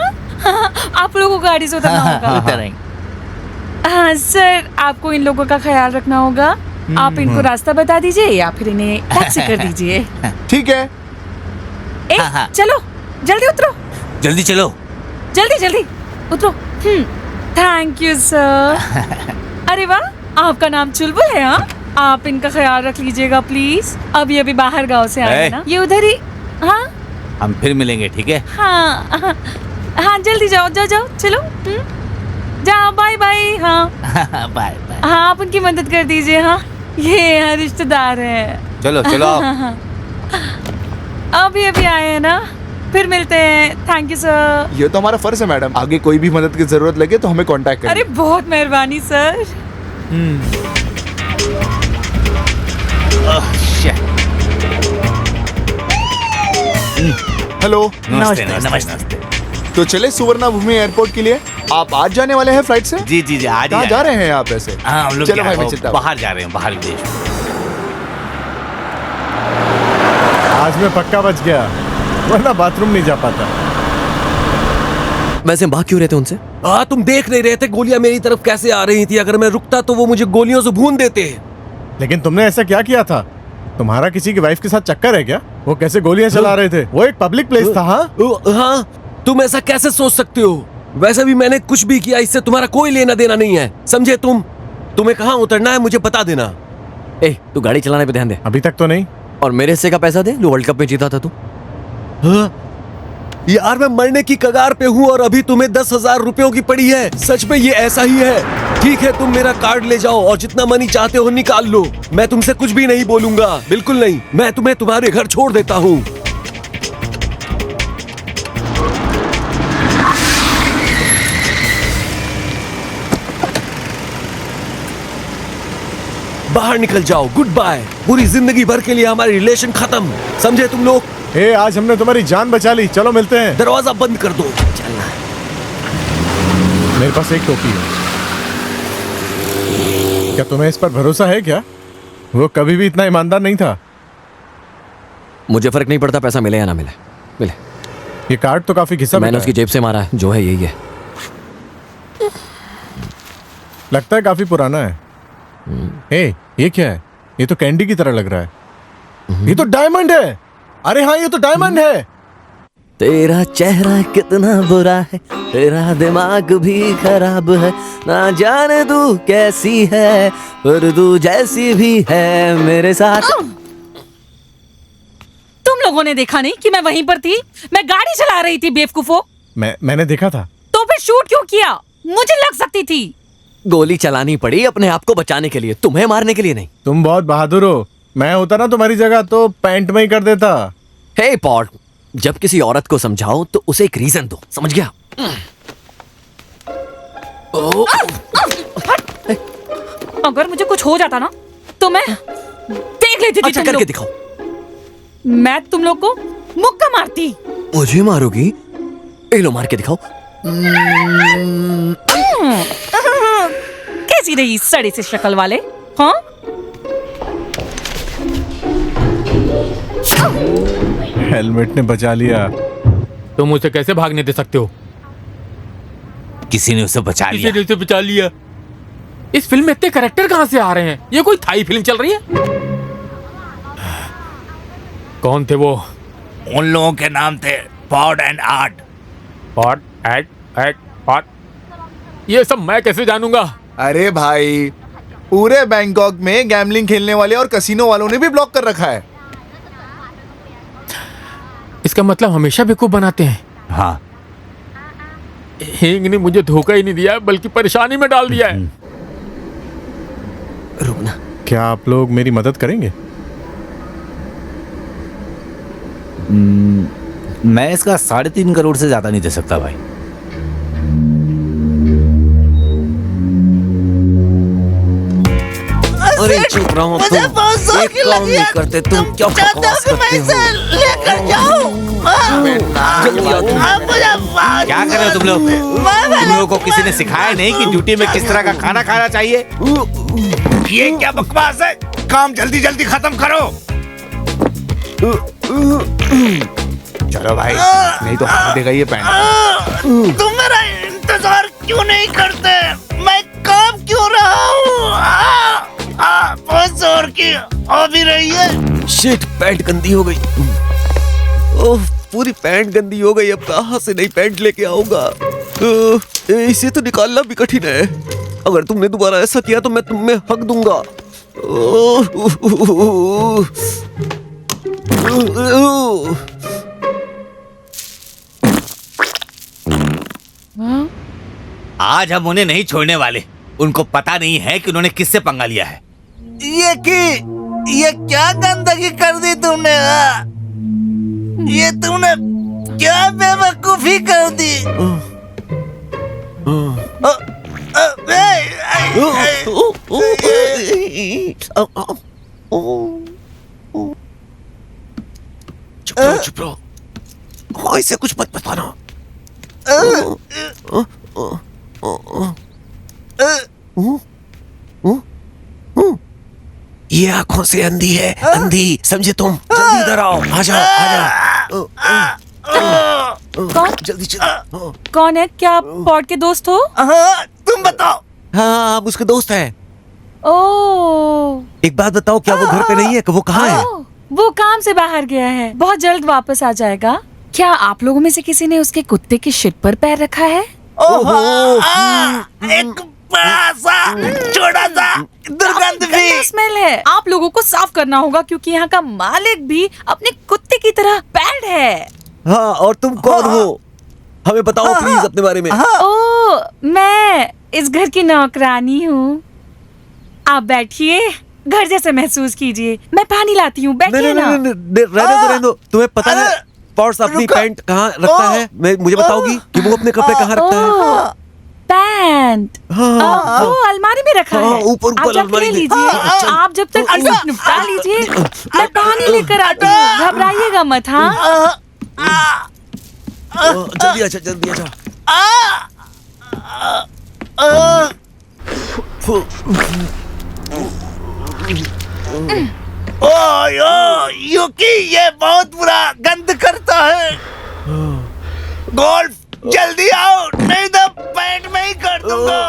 आप लोगों को गाड़ी से उतरना होगा। हाँ सर, आपको इन लोगों का ख्याल रखना होगा। आप इनको रास्ता बता दीजिए या फिर इन्हें टैक्सी कर दीजिए। ठीक है। चलो जल्दी उतरो, जल्दी चलो, जल्दी जल्दी उतरो। Thank you sir. अरे वाह, आपका नाम चुलबुल है? हाँ, आप इनका ख्याल रख लीजिएगा प्लीज। अभी अभी बाहर गांव से आए ना, ये उधर ही। हाँ हम फिर मिलेंगे, ठीक है? हाँ हाँ, जल्दी जाओ जाओ जाओ, चलो जाओ, बाय बाय। हाँ बाय बाय। हाँ, आप उनकी मदद कर दीजिए। हाँ, ये यहाँ रिश्तेदार है। चलो चलो। अभी अभी आए हैं ना, फिर मिलते हैं। Thank you sir. ये तो हमारा फर्ज है मैडम। आगे कोई भी मदद की जरूरत लगे तो हमें कांटेक्ट करें। अरे बहुत मेहरबानी सर। हेलो, नमस्ते नमस्ते। तो चले सुवर्णा भूमि एयरपोर्ट के लिए। आप आज जाने वाले हैं फ्लाइट से? जी जी जी, आज कहाँ जा रहे हैं आप ऐसे? हाँ, हम लोग चलो भाई, मैं चलता हूँ। बाहर जा रहे हैं, बाहर विदेश। आज मैं पक्का बच गया, वरना बाथरूम नहीं जा पाता। वैसे भाग क्यों रहे थे उनसे? तुम देख नहीं रहे थे गोलियां मेरी तरफ कैसे आ रही थी? अगर मैं रुकता तो वो मुझे गोलियों से भून देते। लेकिन तुमने ऐसा क्या किया था? तुम्हारा किसी की वाइफ के साथ चक्कर है क्या? वो कैसे गोलियां चला रहे थे? वो एक पब्लिक प्लेस था। हाँ, तुम ऐसा कैसे सोच सकते हो? वैसे भी मैंने कुछ भी किया, इससे तुम्हारा कोई लेना देना नहीं है, समझे तुम? तुम्हें कहाँ उतरना है मुझे बता देना। ए, तू गाड़ी चलाने पे ध्यान दे। अभी तक तो नहीं। और मेरे हिस्से का पैसा दे जो वर्ल्ड कप में जीता था तू। हाँ? यार मैं मरने की कगार पे हूँ और अभी तुम्हें 10,000 रुपयों की पड़ी है। सच में ये ऐसा ही है? ठीक है, तुम मेरा कार्ड ले जाओ और जितना मनी चाहते हो निकाल लो। मैं तुमसे कुछ भी नहीं बोलूंगा, बिल्कुल नहीं। मैं तुम्हें तुम्हारे घर छोड़ देता हूँ। बाहर निकल जाओ, गुड बाय। पूरी जिंदगी भर के लिए हमारी रिलेशन खत्म, समझे तुम लोग? ए, आज हमने तुम्हारी जान बचा ली, चलो मिलते हैं। दरवाजा बंद कर दो। चलना। मेरे पास एक टोपी है, क्या तुम्हें इस पर भरोसा है क्या? वो कभी भी इतना ईमानदार नहीं था। मुझे फर्क नहीं पड़ता पैसा मिले या ना मिले, मिले। ये कार्ड तो काफी घिसा मैंने उसकी जेब से मारा है, जो है यही है। लगता है काफी पुराना है। ए, ये क्या है? ये तो कैंडी की तरह लग रहा है। ये तो डायमंड है। अरे हाँ, ये तो डायमंड है। तेरा चेहरा कितना बुरा है, तेरा दिमाग भी खराब है, ना जाने तू कैसी है, पर तू जैसी भी है मेरे साथ। तुम लोगों ने देखा नहीं कि मैं वहीं पर थी? मैं गाड़ी चला रही थी बेवकूफो। मैंने देखा था। तो फिर शूट क्यों किया? मुझे लग सकती थी। गोली चलानी पड़ी अपने आप को बचाने के लिए, तुम्हें मारने के लिए नहीं। तुम बहुत बहादुर हो। मैं होता ना तुम्हारी जगह तो पैंट में ही कर देता। हे पॉट, जब किसी औरत को समझाओ तो उसे एक रीजन दो, समझ गया? अगर मुझे कुछ हो जाता ना तो मैं देख लेती थी। अच्छा, तुम करके लोग। दिखाओ। मैं तुम लोग को मुक्का मारती। मुझे मारोगी? ए लो, मार के दिखाओ। कैसी रही सड़ी सी शक्ल वाले? हाँ, हेलमेट ने बचा लिया। तुम उसे कैसे भागने दे सकते हो? किसी ने उसे बचा लिया। किसी ने उसे बचा लिया। इस फिल्म में इतने कैरेक्टर कहां से आ रहे हैं? ये कोई थाई फिल्म चल रही है? कौन थे वो? उन लोगों के नाम थे Pod and Art. Pod at Pod? ये सब मैं कैसे जानूंगा? अरे भाई, पूरे बैंकॉक में गैम्बलिंग खेलने वाले और कसिनो वालों ने भी ब्लॉक कर रखा है। इसका मतलब हमेशा बेवकूफ बनाते हैं। हाँ, हिंग ने मुझे धोखा ही नहीं दिया बल्कि परेशानी में डाल दिया है। रुकना। क्या आप लोग मेरी मदद करेंगे? मैं इसका 3.5 करोड़ से ज्यादा नहीं दे सकता भाई। अरे चुप रहो तुम, एक काम नहीं करते तुम, क्या बकवास करते हो? जल्दी आओ तुम। क्या कर रहे हो तुम लोग? तुम लोगों को किसी ने सिखाया नहीं कि ड्यूटी में किस तरह का खाना खाना चाहिए? ये क्या बकवास है? काम जल्दी जल्दी खत्म करो। चलो भाई, नहीं तो हाथ देगा ये पैंट। तुम मेरा इंतजार क्यों नहीं करते? मैं काम क्यों रहा हूँ? बहुत जोर की आ भी रही है। शिट, पैंट गंदी हो गई। ओह, पूरी पैंट गंदी हो गई। अब कहाँ से नई पैंट लेके आऊंगा? इसे तो निकालना भी कठिन है। अगर तुमने दोबारा ऐसा किया तो मैं तुम्हें हक दूंगा। आज हम उन्हें नहीं छोड़ने वाले। उनको पता नहीं है कि उन्होंने किससे पंगा लिया है। ये क्या गंदगी कर दी तुमने? ये तुमने क्या बेवकूफी कर दी? चुप रहो। हाँ, इसे कुछ मत बताना। ये आंखों से अंधी है, अंधी, समझे तुम? जल्दी इधर आओ, आजा आजा। कौन? जल्दी जल्दी। कौन है? क्या आप पॉड के दोस्त हो? हाँ, तुम बताओ। हाँ, आप उसके दोस्त हैं। ओह, एक बात बताओ, क्या वो घर पे नहीं है? कि वो कहाँ है? वो काम से बाहर गया है, बहुत जल्द वापस आ जाएगा। क्या आप लोगों में से किसी ने उसके कुत्ते की शिट पर पैर रखा है? एक बड़ा सा छोटा सा दुर्गंध भी स्मेल है। आप लोगों को साफ करना होगा क्योंकि यहाँ का मालिक भी अपने कुत्ते की तरह बैड है। हाँ, और तुम कौन हो? हमें बताओ प्लीज अपने बारे में। ओ, मैं इस घर की नौकरानी हूँ। आप बैठिए, घर जैसे महसूस कीजिए। मैं पानी लाती हूँ, बैठिए ना। रहने दो। तुम्हें पता है पॉट्स अपनी पैंट कहाँ रखता है? मुझे बताओगी कि वो अपने कपड़े कहाँ रखता है? पैंट वो अलमारी में रखा है। ऊपर आप जब ले लीजिए। आप जब तक इसे निपटा लीजिए, मैं पानी लेकर आती हूँ। घबराइएगा मत। हाँ, जल्दी अच्छा, जल्दी अच्छा। ओ युकी, ये बहुत बुरा गंध करता है। गोल्फ, जल्दी आओ, नहीं तो पेट में ही कर दूंगा।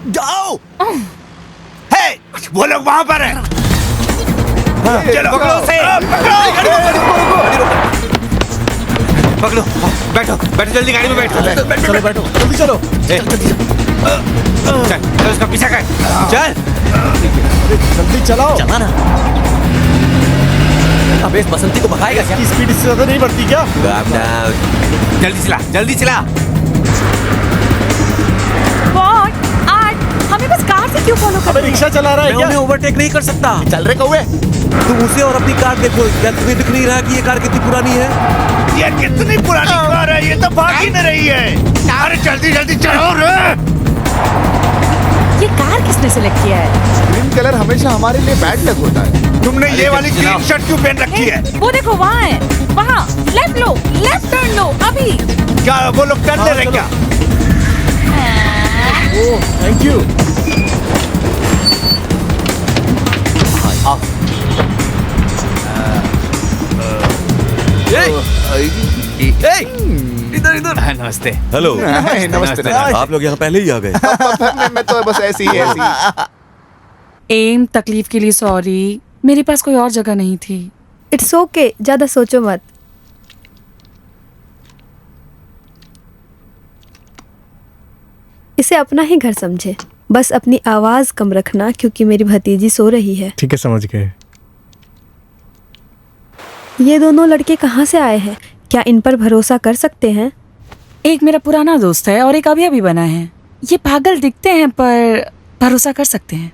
जाओ। हे, वो लोग वहां पर है। चलो पकड़ो उसे। पकड़ो, बैठो बैठो, जल्दी गाड़ी में बैठो। चलो बैठो, जल्दी चलो। चल चल, उसका पीछा कर। चल जल्दी चलाओ। चला ना। अबे इस बसंती को भगाएगा क्या? इसकी स्पीड इससे ज्यादा नहीं बढ़ती क्या? जल्दी चला, जल्दी चला। हमें बस कार से क्यों फॉलो कर रहे हैं? रिक्शा चला रहा है मैं क्या? उन्हें ओवरटेक नहीं कर सकता। चल रहे कौवे। तुम उसे और अपनी कार देखो। क्या तुम्हें दिख नहीं रहा कि ये कार कितनी पुरानी है? ये कितनी पुरानी कार है, ये तो भाग ही नहीं रही है। अरे जल्दी जल्दी चलो रे। ये कार किसने सिलेक्ट किया है? ग्रीन कलर हमेशा हमारे लिए बैड लक होता है। तुमने ये वाली ग्रीन शर्ट क्यों पहन रखी है? वो देखो वहाँ है, वहाँ। लेफ्ट लो, लेफ्ट टर्न लो अभी। क्या वो लोग कर ले रहे क्या? ओह, थैंक यू। इधर इधर। नमस्ते। हेलो। नमस्ते। आप लोग यहाँ पहले ही आ गए। मैं तो बस ऐसे ही। एम, तकलीफ के लिए सॉरी। मेरे पास कोई और जगह नहीं थी। इट्स ओके, ज्यादा सोचो मत। इसे अपना ही घर समझे। बस अपनी आवाज कम रखना क्योंकि मेरी भतीजी सो रही है। ठीक है, समझ गए। ये दोनों लड़के कहाँ से आए हैं? क्या इन पर भरोसा कर सकते हैं? एक मेरा पुराना दोस्त है और एक अभी अभी बना है। ये पागल दिखते हैं पर भरोसा कर सकते हैं।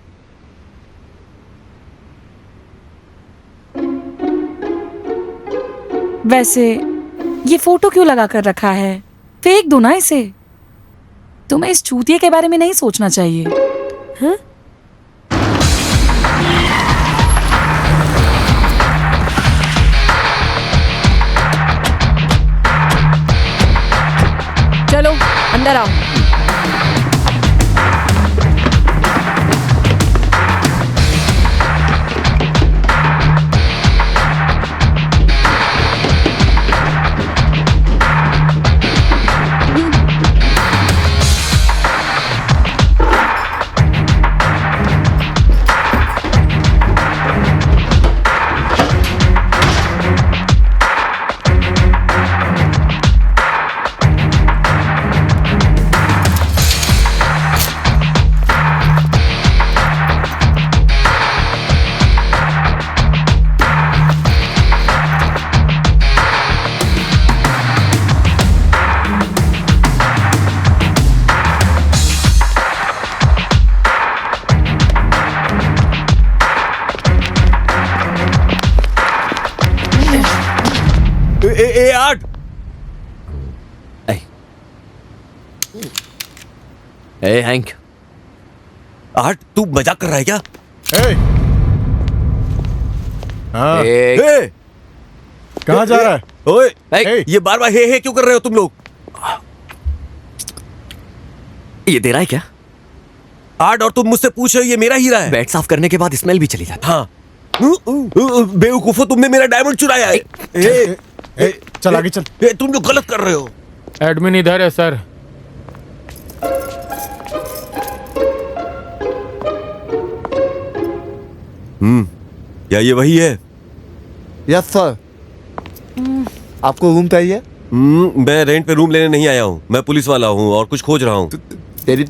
वैसे ये फोटो क्यों लगा कर रखा है? फेंक दो ना इसे। तुम्हें इस चूतिए के बारे में नहीं सोचना चाहिए। हाँ? चलो अंदर आओ। आठ। ए हैंक, आठ तू मजाक कर रहा है क्या? हाँ। एक कहाँ जा रहा है? ओए, ये बार बार हे क्यों कर रहे हो तुम लोग? ये तेरा है क्या? आर्ट, और तुम मुझसे पूछ रहे हो ये मेरा हीरा है? बेड साफ करने के बाद स्मेल भी चली जाती। हाँ। बेवकूफो, तुमने मेरा डायमंड चुराया है। चल आगे चल। तुम जो गलत कर रहे हो। एडमिन इधर है सर। क्या ये वही है? Yes sir. आपको रूम चाहिए? मैं रेंट पे रूम लेने नहीं आया हूँ, मैं पुलिस वाला हूँ और कुछ खोज रहा हूँ। तेरी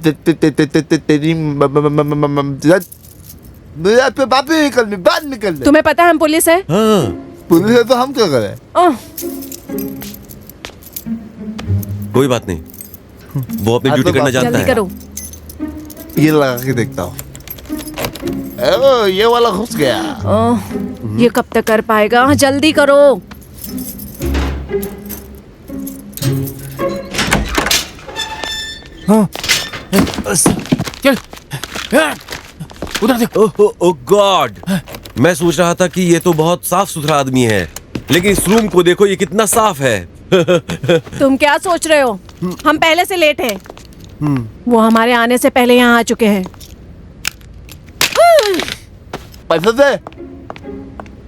बात निकल दे। तुम्हें पता है हम पुलिस है? हाँ। पुलिस है तो हम क्या करें? कोई बात नहीं, वो अपनी ड्यूटी करना जानता जल्दी है। करो। ये लगा के देखता हूँ। ये वाला घुस गया। ये कब तक कर पाएगा? जल्दी करो। चल उधर देख। ओह गॉड, मैं सोच रहा था कि ये तो बहुत साफ सुथरा आदमी है, लेकिन इस रूम को देखो, ये कितना साफ है। तुम क्या सोच रहे हो? हम पहले से लेट हैं। वो हमारे आने से पहले यहाँ आ चुके हैं। पैसा दे।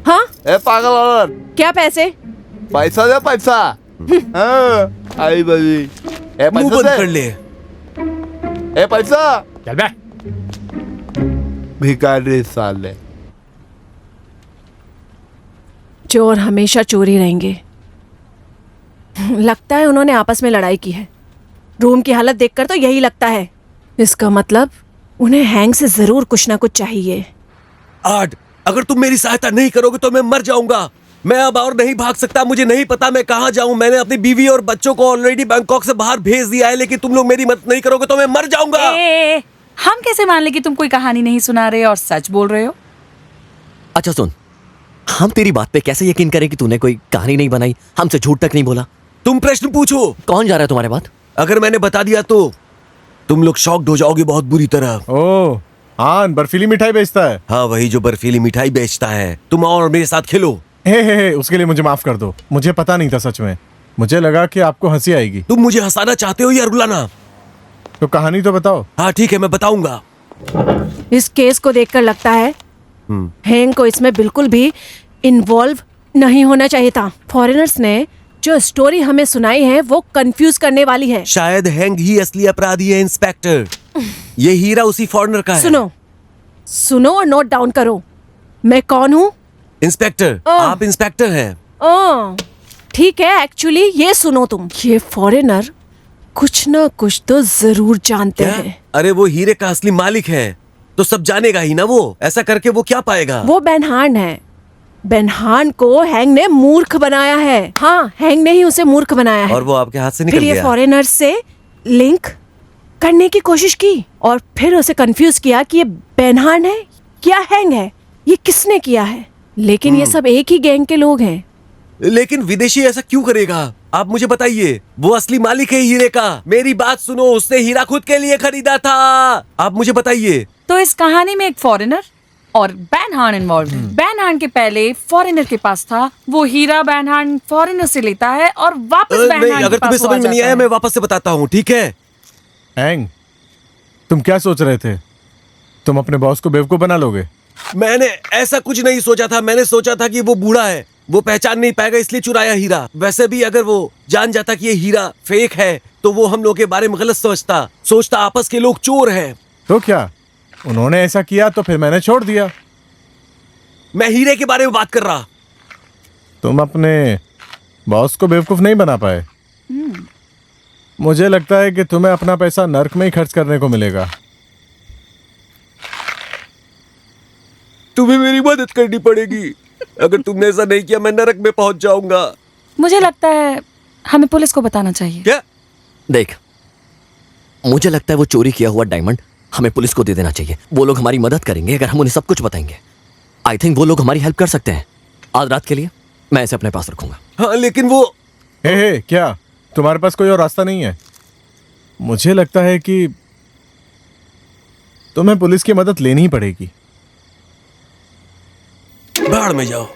हाँ? ए पागल औरत, क्या पैसे? पैसा दे पैसा। आई बाजी। ए मुंह पैसा बंद दे। कर ले। ए पैसा। चल बे। भिखारी साले। चोर हमेशा चोरी रहेंगे। लगता है उन्होंने आपस में लड़ाई की है। रूम की हालत देखकर तो यही लगता है। इसका मतलब उन्हें हैंग से जरूर कुछ ना कुछ चाहिए। आर्ट, अगर तुम मेरी सहायता नहीं करोगे तो मैं मर जाऊंगा। मैं अब और नहीं भाग सकता। मुझे नहीं पता मैं कहाँ जाऊं। मैंने अपनी बीवी और बच्चों को ऑलरेडी बैंकॉक से बाहर भेज दिया है, लेकिन तुम लोग मेरी मदद नहीं करोगे तो मैं मर जाऊंगा। हम कैसे मान ले कि तुम कोई कहानी नहीं सुना रहे और सच बोल रहे हो? अच्छा सुन, हम तेरी बात पे कैसे यकीन करें कि तूने कोई कहानी नहीं बनाई, हमसे झूठ तक नहीं बोला? तुम प्रश्न पूछो। कौन जा रहा है तुम्हारे बाद? अगर मैंने बता दिया तो तुम लोग शॉक्ड हो जाओगे बहुत बुरी तरह। ओह हाँ, बर्फीली मिठाई बेचता है। हाँ, वही जो बर्फीली मिठाई बेचता है। तुम और मेरे साथ खेलो। हे, उसके लिए मुझे माफ कर दो। मुझे पता नहीं था सच में। मुझे लगा कि आपको हंसी आएगी। तुम मुझे हंसाना चाहते हो या रुलाना? तो कहानी तो बताओ। हाँ ठीक है, मैं बताऊंगा। इस केस को देखकर लगता है हैंग को इसमें बिल्कुल भी इन्वॉल्व नहीं होना चाहिए था। फॉरेनर्स ने जो स्टोरी हमें सुनाई है वो कंफ्यूज करने वाली है। शायद हैंग ही असली अपराधी है इंस्पेक्टर। ये हीरा उसी फॉरेनर का है। सुनो और नोट डाउन करो। मैं कौन हूँ? इंस्पेक्टर। आप इंस्पेक्टर हैं। ठीक है, एक्चुअली ये सुनो तुम। ये फॉरेनर कुछ ना कुछ तो जरूर जानते हैं। अरे वो हीरे का असली मालिक है तो सब जानेगा ही ना। वो ऐसा करके वो क्या पाएगा? वो बेनहान है। बेनहान को हैंग ने मूर्ख बनाया है। हाँ, हैंग ने ही उसे मूर्ख बनाया है। और वो आपके हाथ से निकल फिर ये गया। फॉरेनर से लिंक करने की कोशिश की और फिर उसे कंफ्यूज किया कि ये बेनहान है या हैंग है, ये किसने किया है। लेकिन ये सब एक ही गैंग के लोग हैं। लेकिन विदेशी ऐसा क्यों करेगा? आप मुझे बताइए। वो असली मालिक है हीरे का। मेरी बात सुनो, उसने हीरा खुद के लिए खरीदा था। आप मुझे बताइए। तो इस कहानी में एक फॉरेनर और बैनहान इन्वॉल्व है। बैनहान के पहले फॉरेनर के पास था। वो हीरा बैनहान फॉरेनर से लेता है और वापस बैनहान के पास अगर तुम्हें समझ में नहीं आया, मैं वापस से बताता हूँ, ठीक है? हैंग, तुम क्या सोच रहे थे? तुम अपने बॉस को बेवकूफ बना लोगे? मैंने ऐसा कुछ नहीं सोचा था। मैंने सोचा था कि वो बूढ़ा है, वो पहचान नहीं पाएगा, इसलिए चुराया हीरा। वैसे भी अगर वो जान जाता कि ये हीरा फेक है तो वो हम लोग के बारे में गलत सोचता आपस के लोग चोर हैं। तो क्या उन्होंने ऐसा किया तो फिर मैंने छोड़ दिया। मैं हीरे के बारे में बात कर रहा। तुम अपने बॉस को बेवकूफ नहीं बना पाए। मुझे लगता है कि तुम्हें अपना पैसा नर्क में ही खर्च करने को मिलेगा। तुम्हें मेरी मदद करनी पड़ेगी। अगर तुमने ऐसा नहीं किया मैं नरक में पहुंच जाऊंगा। मुझे लगता है हमें पुलिस को बताना चाहिए। क्या? देख, मुझे लगता है वो चोरी किया हुआ डायमंड हमें पुलिस को दे देना चाहिए। वो लोग हमारी मदद करेंगे अगर हम उन्हें सब कुछ बताएंगे। आई थिंक वो लोग हमारी हेल्प कर सकते हैं। आज रात के लिए मैं इसे अपने पास रखूंगा। हाँ, लेकिन वो हे, क्या तुम्हारे पास कोई और रास्ता नहीं है? मुझे लगता है कि तुम्हें पुलिस की मदद लेनी ही पड़ेगी। बाहर में जाओ।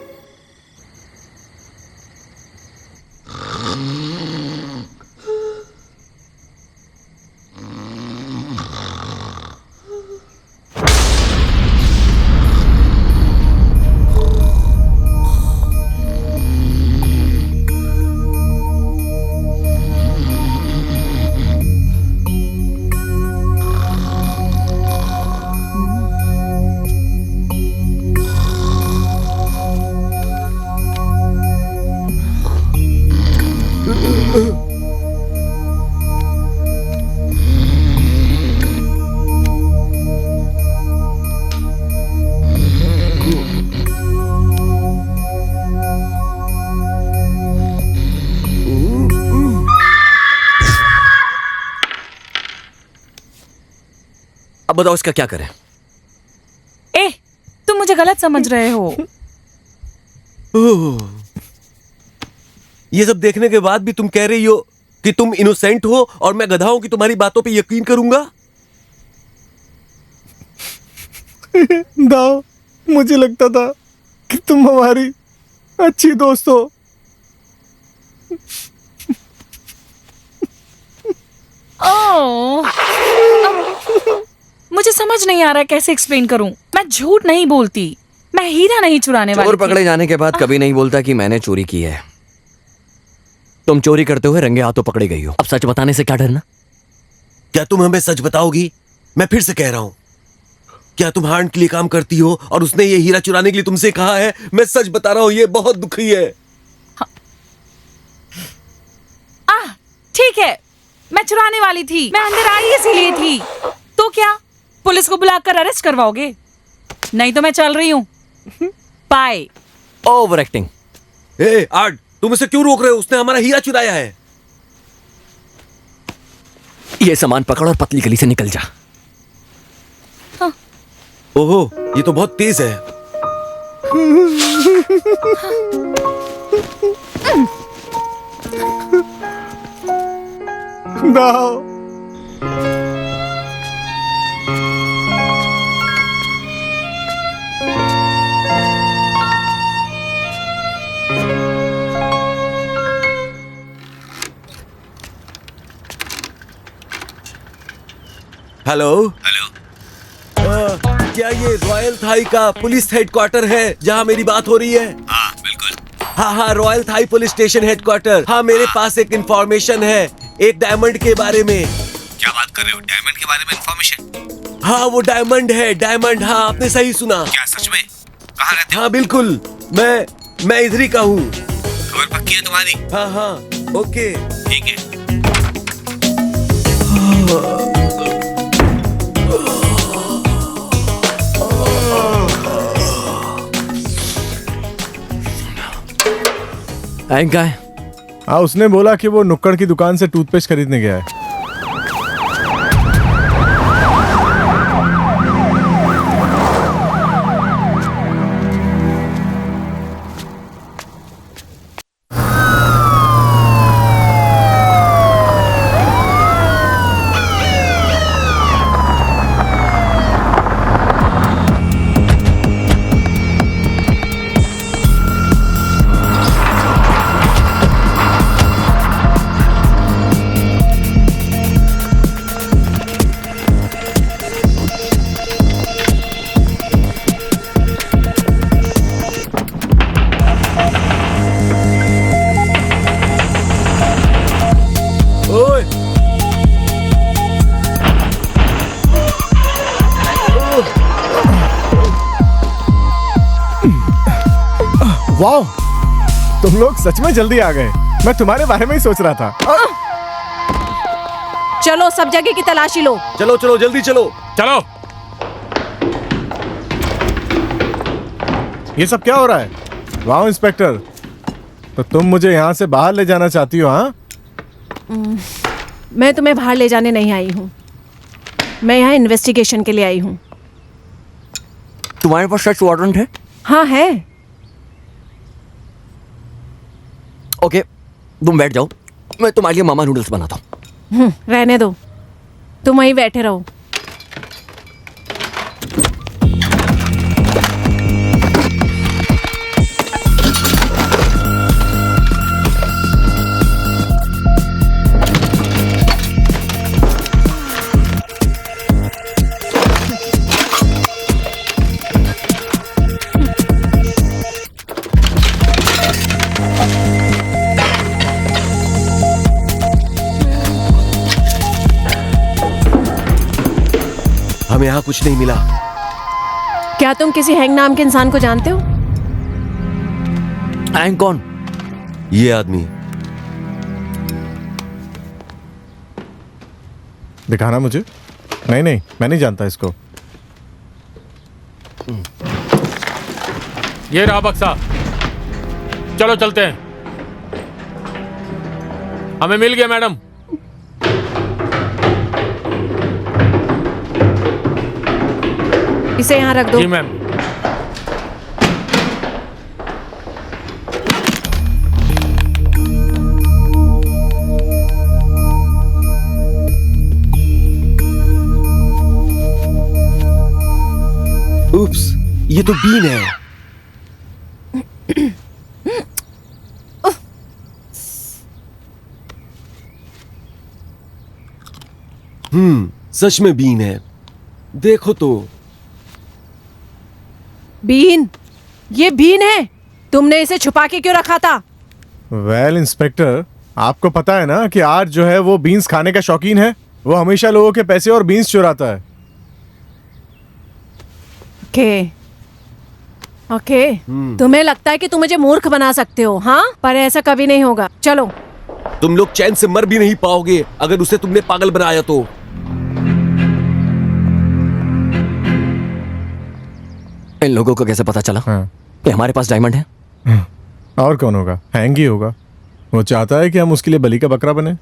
अब बताओ इसका क्या करें? ए, तुम मुझे गलत समझ रहे हो। ये सब देखने के बाद भी तुम कह रही हो कि तुम इनोसेंट हो और मैं गधा हूं कि तुम्हारी बातों पे यकीन करूंगा? दाओ, मुझे लगता था कि तुम हमारी अच्छी दोस्त हो। ओह, मुझे समझ नहीं आ रहा कैसे एक्सप्लेन करूं। मैं झूठ नहीं बोलती, मैं हीरा नहीं चुराने वाली चोर थी। पकड़े जाने के बाद कभी नहीं बोलता कि मैंने चोरी की है। तुम चोरी करते हुए रंगे हाथों पकड़े गई हो। अब सच बताने से क्या डरना? क्या तुम हमें सच बताओगी? मैं फिर से कह रहा हूं, क्या तुम हार्न के लिए काम करती हो और उसने ये हीरा चुराने के लिए तुमसे कहा है? मैं सच बता रहा हूं, ये बहुत दुखी है। ठीक है, मैं चुराने वाली थी, मैं अंदर आई इसीलिए थी। तो क्या पुलिस को बुलाकर अरेस्ट करवाओगे? नहीं तो मैं चल रही हूं। Bye. Over acting. A art, तुम इसे क्यों रोक रहे हो? उसने हमारा हीरा चुराया है। ये सामान पकड़ और पतली गली से निकल जा। हाँ। ओहो, ये तो बहुत तेज है। दाओ, हेलो क्या ये रॉयल थाई का पुलिस हेडक्वार्टर है जहाँ मेरी बात हो रही है? हाँ बिल्कुल। हाँ, royal Thai police station headquarter. हाँ, मेरे पास एक इंफॉर्मेशन है, एक डायमंड के बारे में। क्या बात कर रहे हो? डायमंड के बारे में इंफॉर्मेशन? हाँ, वो डायमंड है, डायमंड। हाँ, आपने सही सुना। क्या सच में? कहाँ रहते हो? हाँ बिल्कुल, मैं इधर ही का हूँ। खबर पक्की है तुम्हारी? हाँ हाँ, ओके ठीक है। हैंक का है? हाँ, उसने बोला कि वो नुक्कड़ की दुकान से टूथपेस्ट खरीदने गया है। वाह, तुम लोग सच में जल्दी आ गए। मैं तुम्हारे बारे में ही सोच रहा था। चलो सब जगह की तलाशी लो। चलो चलो, जल्दी चलो। चलो। ये सब क्या हो रहा है? वाह इंस्पेक्टर, तो तुम मुझे यहाँ से बाहर ले जाना चाहती हो? हाँ, मैं तुम्हें बाहर ले जाने नहीं आई हूँ, मैं यहाँ इन्वेस्टिगेशन के लिए आई हूँ। तुम्हारे पास सर्च वारंट है? हाँ है। ओके, तुम बैठ जाओ, मैं तुम्हारे लिए मामा नूडल्स बनाता हूँ। रहने दो, तुम वहीं बैठे रहो। हमें यहाँ कुछ नहीं मिला। क्या तुम किसी हैंग नाम के इंसान को जानते हो? हैंग कौन? ये आदमी। दिखाना मुझे। नहीं नहीं, मैं नहीं जानता इसको। ये रहा बक्सा, चलो चलते हैं। हमें मिल गया मैडम। इसे यहाँ रख दो। जी मैम। उप्स, ये तो बीन है। सच में बीन है, देखो तो। बीन? ये बीन है? तुमने इसे छुपा के क्यों रखा था? वेल इंस्पेक्टर, आपको पता है ना कि आज जो है वो बीन्स खाने का शौकीन है। वो हमेशा लोगों के पैसे और बीन्स चुराता है। ओके, तुम्हें लगता है कि तुम मुझे मूर्ख बना सकते हो, हाँ? पर ऐसा कभी नहीं होगा। चलो। तुम लोग चैन से मर भी नहीं पाओगे अगर उसे तुमने पागल बनाया तो। इन लोगों को कैसे पता चला कि हमारे पास डायमंड है? और कौन होगा? हैंग ही होगा। वो चाहता है कि हम उसके लिए बलि का बकरा बने।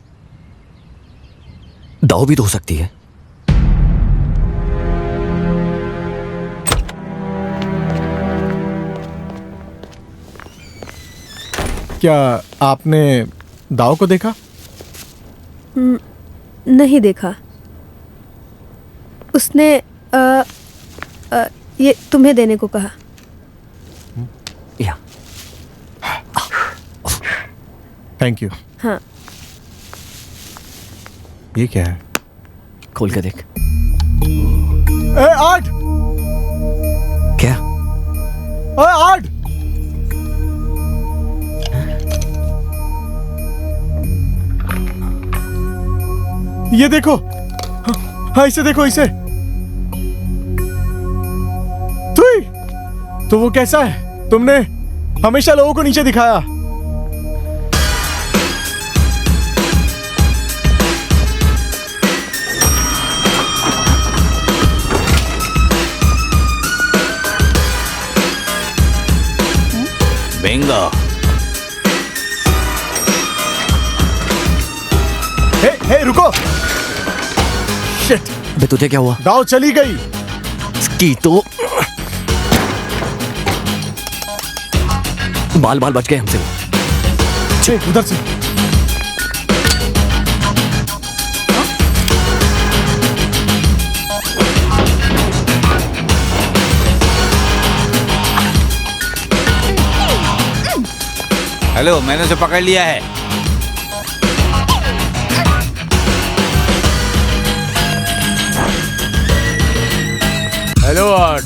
दाऊ भी तो हो सकती है। क्या आपने दाव को देखा? नहीं देखा। उसने ये तुम्हें देने को कहा। या थैंक यू। हाँ। ये क्या है? खोल के देख। आर्ट! क्या? आर्ट! ये देखो। हाँ, इसे देखो, इसे। तो वो कैसा है? तुमने हमेशा लोगों को नीचे दिखाया। बिंगो। हे रुको। शिट। बे तुझे क्या हुआ? दाव चली गई। इसकी तो बाल बाल बच गए हमसे। छे उधर से। हेलो, मैंने उसे पकड़ लिया है। हेलो आर्ट,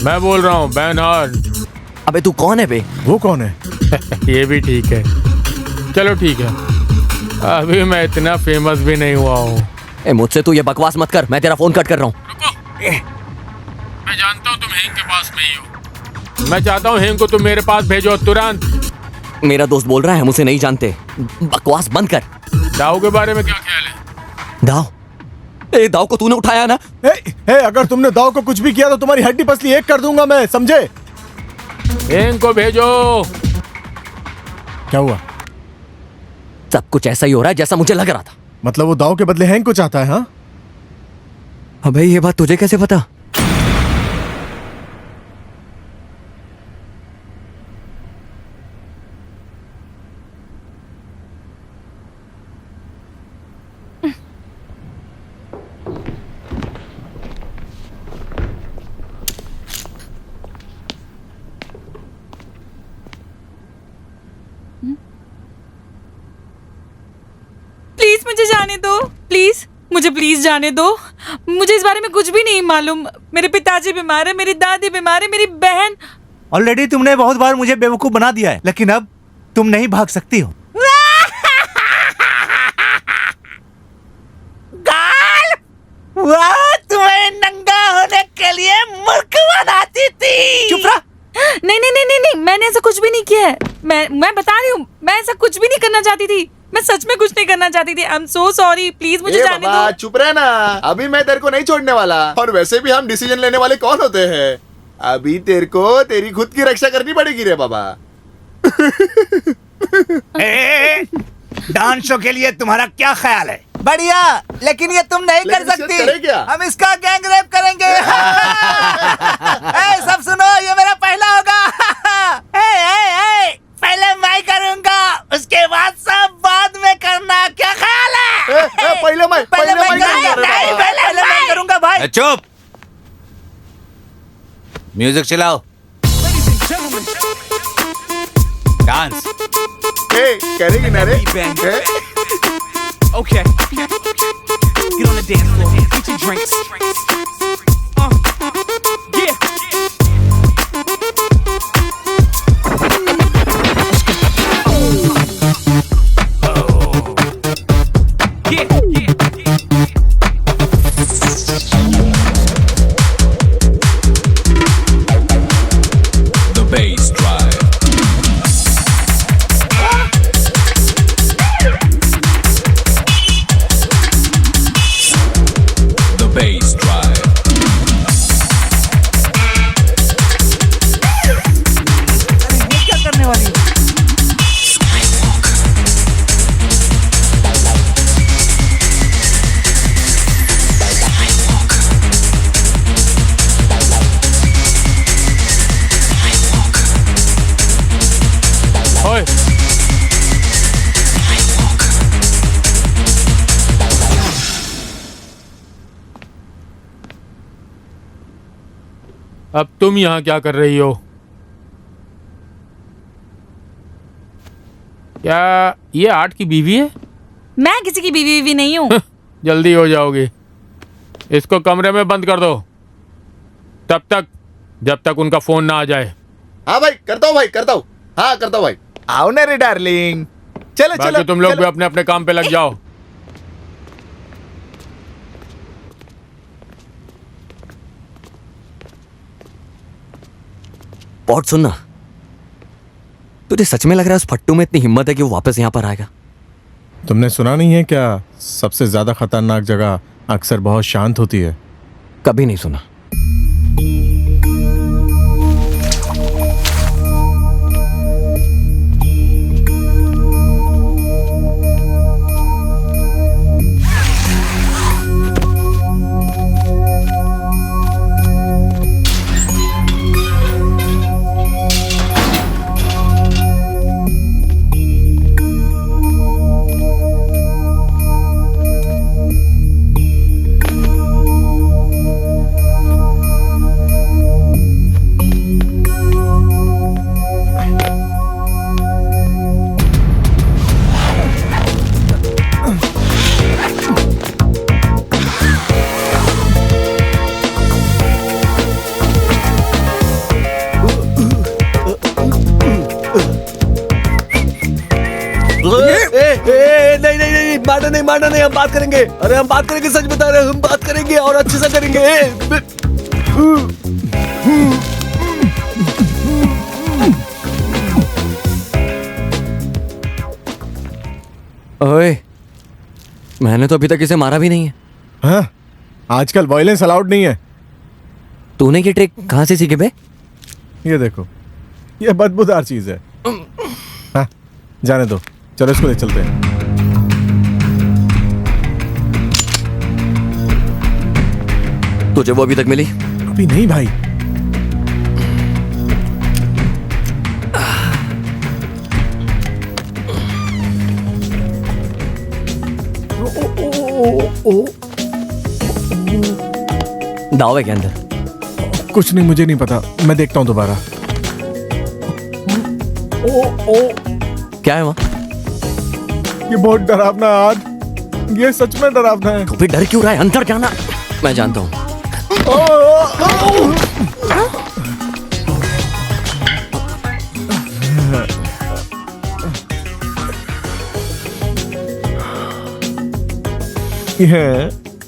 मैं बोल रहा हूँ बैनहार्ड। अबे तू कौन है बे? वो कौन है? ये भी ठीक है। चलो ठीक है, अभी मैं इतना फेमस भी नहीं हुआ हूँ। मुझसे तू ये बकवास मत कर, मैं तेरा फोन कट कर रहा हूँ। मैं जानता हूँ तुम हेंग के पास नहीं हो। मैं चाहता हूँ हेंग को तुम मेरे पास भेजो तुरंत। मेरा दोस्त बोल रहा है हम उसे नहीं जानते। बकवास बंद कर। दाऊ के बारे में क्या ख्याल है? दाऊ? दाऊ को तूने उठाया ना? अगर तुमने दाऊ को कुछ भी किया तो तुम्हारी हड्डी पसली एक कर दूंगा मैं, समझे? हेंग को भेजो। क्या हुआ? सब कुछ ऐसा ही हो रहा है जैसा मुझे लग रहा था। मतलब वो दाऊ के बदले हैंग को चाहता है? हाँ? अबे ये बात तुझे कैसे पता? मुझे जाने दो प्लीज, मुझे प्लीज जाने दो। मुझे इस बारे में कुछ भी नहीं मालूम। मेरे पिताजी बीमार है, मेरी दादी बीमार है, मेरी बहन। ऑलरेडी तुमने बहुत बार मुझे बेवकूफ बना दिया है, लेकिन अब तुम नहीं भाग सकती हो। गाल! वाह, तुम्हें नंगा होने के लिए मूर्ख बनाती थी। चुप रहा। नहीं नहीं नहीं नहीं नहीं, मैंने ऐसा कुछ भी नहीं किया है। मैं बता रही हूँ, मैं ऐसा कुछ भी नहीं करना चाहती थी। मैं सच में कुछ नहीं करना चाहती थी। I am so sorry, please मुझे जाने दो। चुप रह ना, अभी मैं तेरे को नहीं छोड़ने वाला। और वैसे भी हम डिसीजन लेने वाले कौन होते हैं? अभी तेरे को तेरी खुद की रक्षा करनी पड़ेगी रे बाबा। डांस शो के लिए तुम्हारा क्या ख्याल है? बढ़िया, लेकिन ये तुम नहीं कर सकती। हम इसका गैंग रेप करेंगे। ए, सब सुनो, ये मेरा पहला होगा। पहले मैं करूंगा, उसके बाद सब बाद में करना। क्या ख्याल है? पहले मैं करूंगा भाई। चुप, म्यूजिक चलाओ। डांस करेगी ना रे? Okay. Get on the dance floor. Get your drinks. Yeah. The bass drive. The bass drive. ये क्या करने वाली? ओए, अब तुम यहाँ क्या कर रही हो? क्या ये आर्ट की बीवी है? मैं किसी की बीवी नहीं हूँ। जल्दी हो जाओगी। इसको कमरे में बंद कर दो, तब तक जब तक उनका फोन ना आ जाए। हाँ भाई, करता हूँ भाई, करता हूँ। हाँ करता हूँ भाई। आओ ना रे डार्लिंग, चलो बाकी चलो तुम लोग भी अपने अपने काम पे लग जाओ। पॉट सुनना, तुझे सच में लग रहा है उस फट्टू में इतनी हिम्मत है कि वो वापस यहाँ पर आएगा? तुमने सुना नहीं है क्या, सबसे ज्यादा खतरनाक जगह अक्सर बहुत शांत होती है? कभी नहीं सुना। नहीं, मारना नहीं, हम बात करेंगे। अरे हम बात करेंगे, सच बता रहे हैं, हम बात करेंगे और अच्छे से करेंगे। ओए, मैंने तो अभी तक इसे मारा भी नहीं है। हाँ, आजकल वायलेंस अलाउड नहीं है। तूने ये ट्रिक कहाँ से सीखे बे? ये देखो, ये बदबूदार चीज है। हाँ, जाने दो, चलो इसको ले चलते हैं। तुझे वो अभी तक मिली? अभी नहीं भाई। दाव है के अंदर? कुछ नहीं, मुझे नहीं पता, मैं देखता हूँ दोबारा। क्या है वहाँ? ये बहुत डरावना आग, ये सच में डरावना है। तो फिर डर क्यों रहा है? अंदर जाना। मैं जानता हूँ।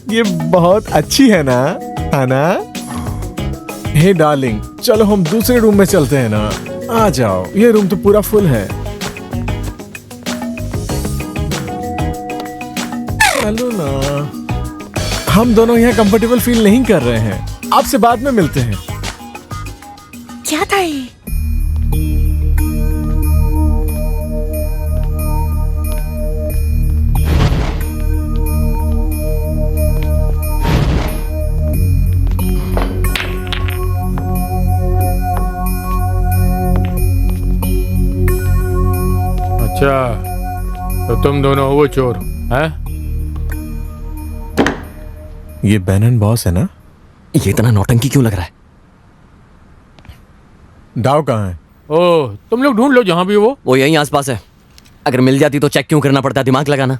ये बहुत अच्छी है ना, है ना? हे डार्लिंग, चलो हम दूसरे रूम में चलते हैं ना। आ जाओ, ये रूम तो पूरा फुल है। चलो ना, हम दोनों यहाँ कंफर्टेबल फील नहीं कर रहे हैं। आपसे बाद में मिलते हैं। क्या था ये? अच्छा, तो तुम दोनों हो वो चोर, हैं? ये बैनन बॉस है ना? ये इतना नौटंकी क्यों लग रहा है? डाव कहाँ है? ओह, तुम लोग ढूंढ लो जहां भी वो यहीं आसपास है। अगर मिल जाती तो चेक क्यों करना पड़ता, दिमाग लगाना।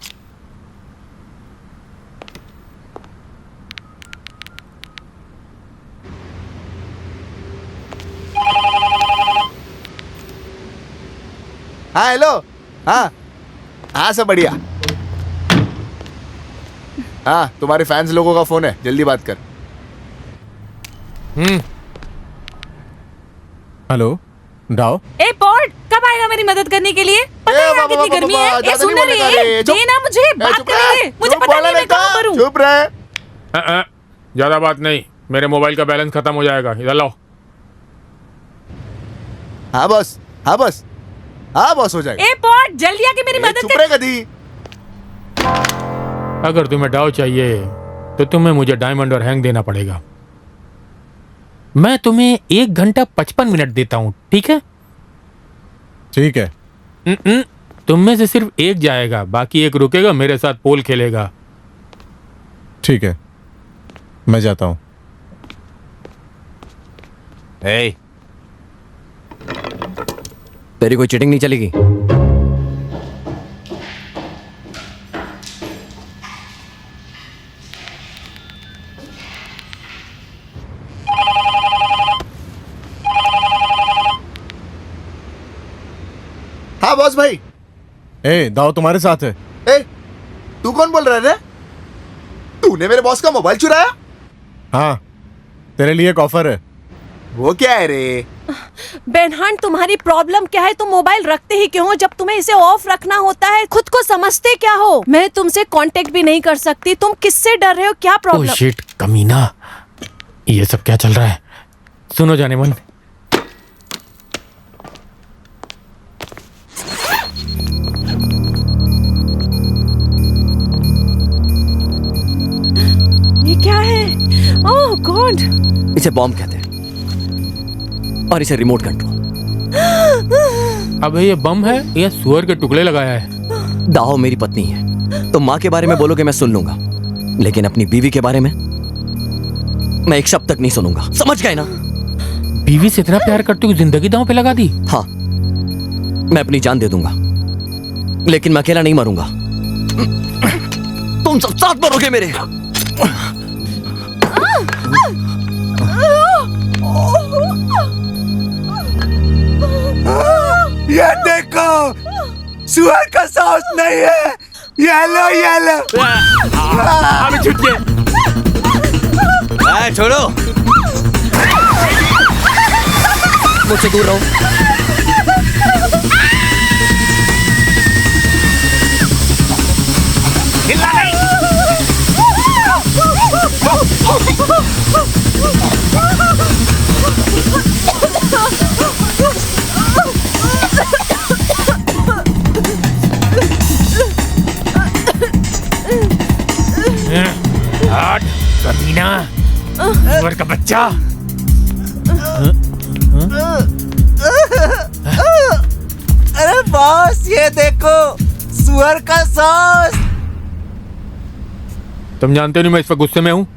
हाँ हेलो। हाँ हाँ सब बढ़िया। हाँ तुम्हारे फैंस लोगों का फोन है, जल्दी बात कर। हेलो डाओ। ए पॉड, कब आएगा मेरी मदद करने के लिए? पता है यहाँ कितनी गर्मी है? ये सुन रही है? दे ना मुझे, बात करने दे। मुझे पता नहीं मैं कहाँ पर हूँ। चुप रहे। ज्यादा बात नहीं, मेरे मोबाइल का बैलेंस खत्म हो जाएगा। इधर लाओ। हाँ बस, हाँ बस, हाँ बॉस हो जाएगा। ए पॉड, जल्दी आके मेरी मदद कर। कदी। अगर तुम्हें डाव चाहिए तो तुम्हें मुझे डायमंड और हैंग देना पड़ेगा। मैं तुम्हें 1 घंटा 55 मिनट देता हूँ, ठीक है? ठीक है। तुम में से सिर्फ एक जाएगा, बाकी एक रुकेगा, मेरे साथ पोल खेलेगा। ठीक है, मैं जाता हूँ। तेरी कोई चीटिंग नहीं चलेगी। हाँ बॉस भाई। ए दाओ तुम्हारे साथ है। ए तू कौन बोल रहा है? तूने मेरे बॉस का मोबाइल चुराया? हाँ, तेरे लिए एक ऑफर है। वो क्या है रे? बेनहान, तुम्हारी प्रॉब्लम क्या है? तुम मोबाइल रखते ही क्यों हो जब तुम्हें इसे ऑफ रखना होता है? खुद को समझते क्या हो? मैं तुमसे कांटेक्ट भी नहीं कर सकती। तुम किससे डर रहे हो? क्या प्रॉब्लम? ओह शिट, कमीना, ये सब क्या चल रहा है? सुनो जाने मन, ये क्या है? ओह गॉड, इसे बॉम्ब कहते हैं और इसे रिमोट कंट्रोल। अबे ये बम है या सुअर के टुकड़े लगाया है? दाहो मेरी पत्नी है, तो माँ के बारे में बोलोगे मैं सुन लूंगा, लेकिन अपनी बीवी के बारे में मैं एक शब्द तक नहीं सुनूंगा। समझ गए ना? बीवी से इतना प्यार करते हो जिंदगी दांव पे लगा दी? हाँ, मैं अपनी जान दे दूंगा, लेकिन मैं अकेला नहीं मरूंगा। तुम सब साथ मरोगे मेरे। ये देखो, सुअर का सॉस नहीं है, येलो येलो। अबे छूट गए। छोड़ो, मुझसे दूर रहो। हिलना नहीं। हट कमीना, सुअर का बच्चा। अरे बॉस, ये देखो, सुअर का सॉस। तुम जानते नहीं मैं इस वक्त गुस्से में हूँ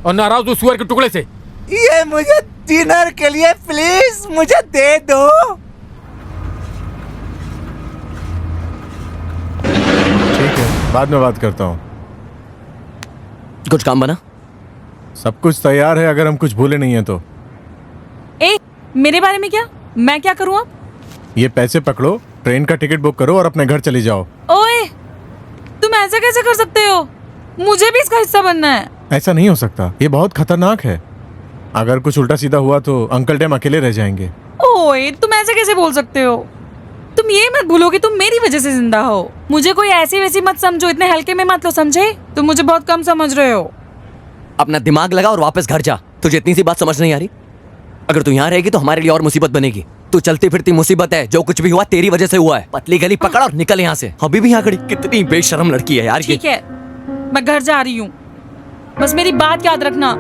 और नाराज हूँ सुअर के टुकड़े से। ये मुझे डिनर के लिए प्लीज मुझे दे दो। ठीक है, बाद में बात करता हूँ। कुछ काम बना? सब कुछ तैयार है, अगर हम कुछ भूले नहीं है तो। ए, मेरे बारे में क्या? मैं क्या करूँ अब? ये पैसे पकड़ो, ट्रेन का टिकट बुक करो और अपने घर चली जाओ। ओए, तुम ऐसा कैसे कर सकते हो? मुझे भी इसका हिस्सा बनना है। ऐसा नहीं हो सकता, ये बहुत खतरनाक है। अगर कुछ उल्टा सीधा हुआ तो अंकल डैम अकेले रह जाएंगे। ओए, तुम ऐसे कैसे बोल सकते हो? तुम ये मत भूलो कि तुम मेरी वजह से जिंदा हो। मुझे कोई ऐसी वैसी मत समझो, इतने हल्के में मत लो, समझे? तुम मुझे बहुत कम समझ रहे हो। अपना दिमाग लगा और वापस घर जा। तुझे इतनी सी बात समझ नहीं आ रही? अगर तू यहाँ रहेगी तो हमारे लिए और मुसीबत बनेगी। तू चलती फिरती मुसीबत है। जो कुछ भी हुआ तेरी वजह से हुआ है। पतली गली पकड़ और निकल यहाँ से। अभी भी यहाँ खड़ी। कितनी बेशरम लड़की है यार ये। ठीक है, मैं घर जा रही हूँ। बस मेरी बात याद रखना,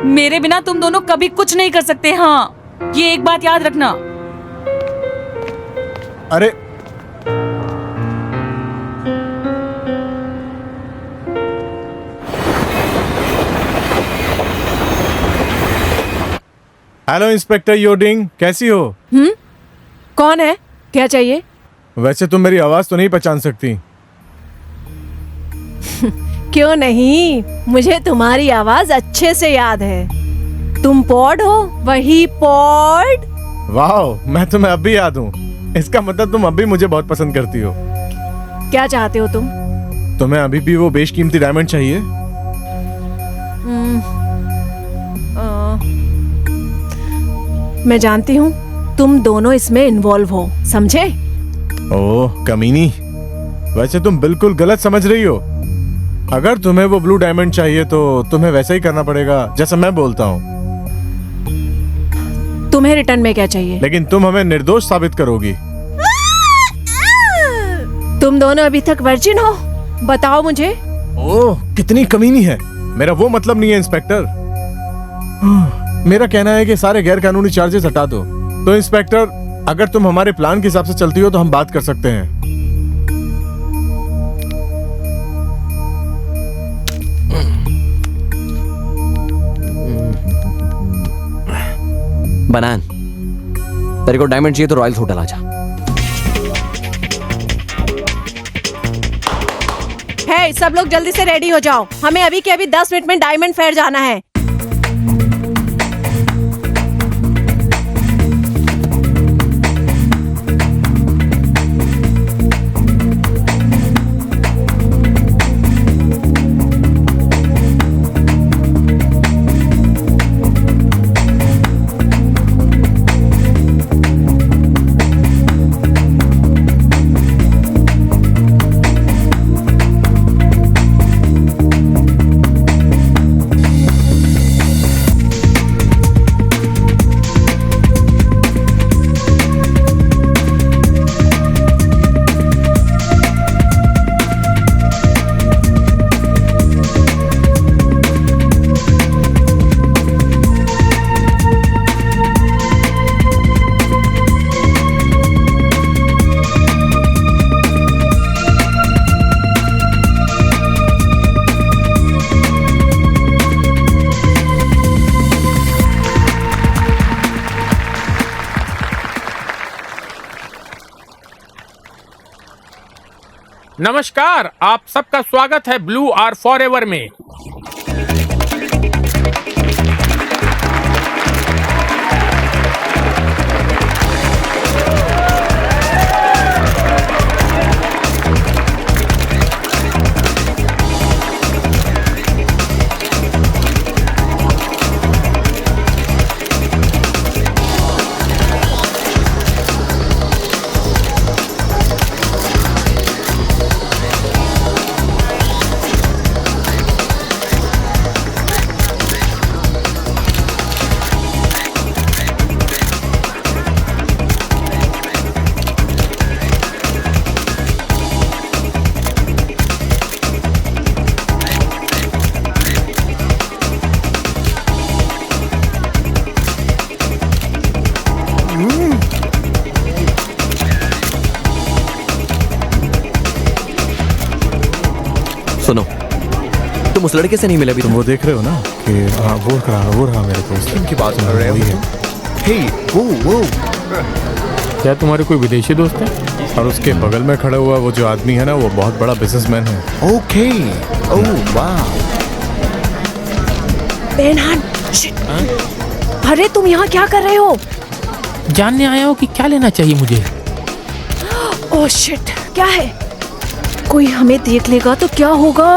मेरे बिना तुम दोनों कभी कुछ नहीं कर सकते। हाँ, ये एक बात याद रखना। अरे हेलो इंस्पेक्टर योडिंग, कैसी हो? कौन है? क्या चाहिए? वैसे तुम मेरी आवाज तो नहीं पहचान सकती। क्यों नहीं, मुझे तुम्हारी आवाज अच्छे से याद है। तुम पॉड हो? वही पॉड? वाह, मैं तुम्हें अब भी याद हूँ। इसका मतलब तुम अब भी मुझे बहुत पसंद करती हो। क्या चाहते हो तुम? तुम्हें अभी भी वो बेशकीमती डायमंड चाहिए? मैं जानती हूँ तुम दोनों इसमें इन्वॉल्व हो, समझे? ओह कमीनी, वैसे तुम बिल्कुल गलत समझ रही हो। अगर तुम्हें वो ब्लू डायमंड चाहिए तो तुम्हें वैसा ही करना पड़ेगा जैसा मैं बोलता हूँ। तुम्हें रिटर्न में क्या चाहिए? लेकिन तुम हमें निर्दोष साबित करोगी। तुम दोनों अभी तक वर्जिन हो? बताओ मुझे। ओह कितनी कमीनी है। मेरा वो मतलब नहीं है इंस्पेक्टर। मेरा कहना है कि सारे गैर कानूनी चार्जेस हटा दो। तो इंस्पेक्टर, अगर तुम हमारे प्लान के हिसाब से चलती हो तो हम बात कर सकते हैं। बनान, तेरे को डायमंड चाहिए तो रॉयल होटल आ जा। हे, सब लोग जल्दी से रेडी हो जाओ। हमें अभी के अभी 10 मिनट में डायमंड फेयर जाना है। नमस्कार, आप सबका स्वागत है ब्लू आर फॉरएवर में। सुनो, तुम उस लड़के से नहीं मिले अभी? तुम वो देख रहे हो ना कि हाँ, वो रहा मेरे दोस्त। इनकी बात कर रहे हो? हे, वो क्या तुम्हारे कोई विदेशी दोस्त है? और उसके बगल में खड़ा हुआ वो जो आदमी है ना, वो बहुत बड़ा बिजनेसमैन है। ओके, ओह वाह। बेनहान, अरे तुम यहाँ क्या कर रहे हो? जानने आया हो कि क्या लेना चाहिए मुझे। ओह शिट, क्या है? कोई हमें देख लेगा तो क्या होगा?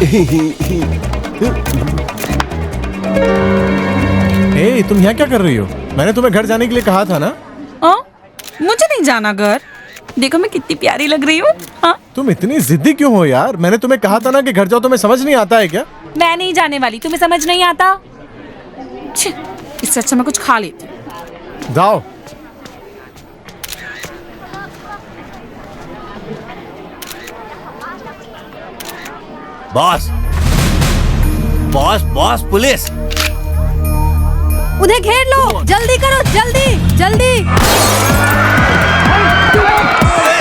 ए, तुम यहाँ क्या कर रही हो? मैंने तुम्हें घर जाने के लिए कहा था ना। मुझे नहीं जाना घर। देखो मैं कितनी प्यारी लग रही हूँ। हाँ? तुम इतनी जिद्दी क्यों हो यार? मैंने तुम्हें कहा था ना कि घर जाओ। तुम्हें समझ नहीं आता है क्या? मैं नहीं जाने वाली, तुम्हें समझ नहीं आता? छी, इससे अच्छा मैं कुछ खा लेती हूँ। जाओ। Boss boss boss police. उन्हें घेर लो, जल्दी करो, जल्दी जल्दी।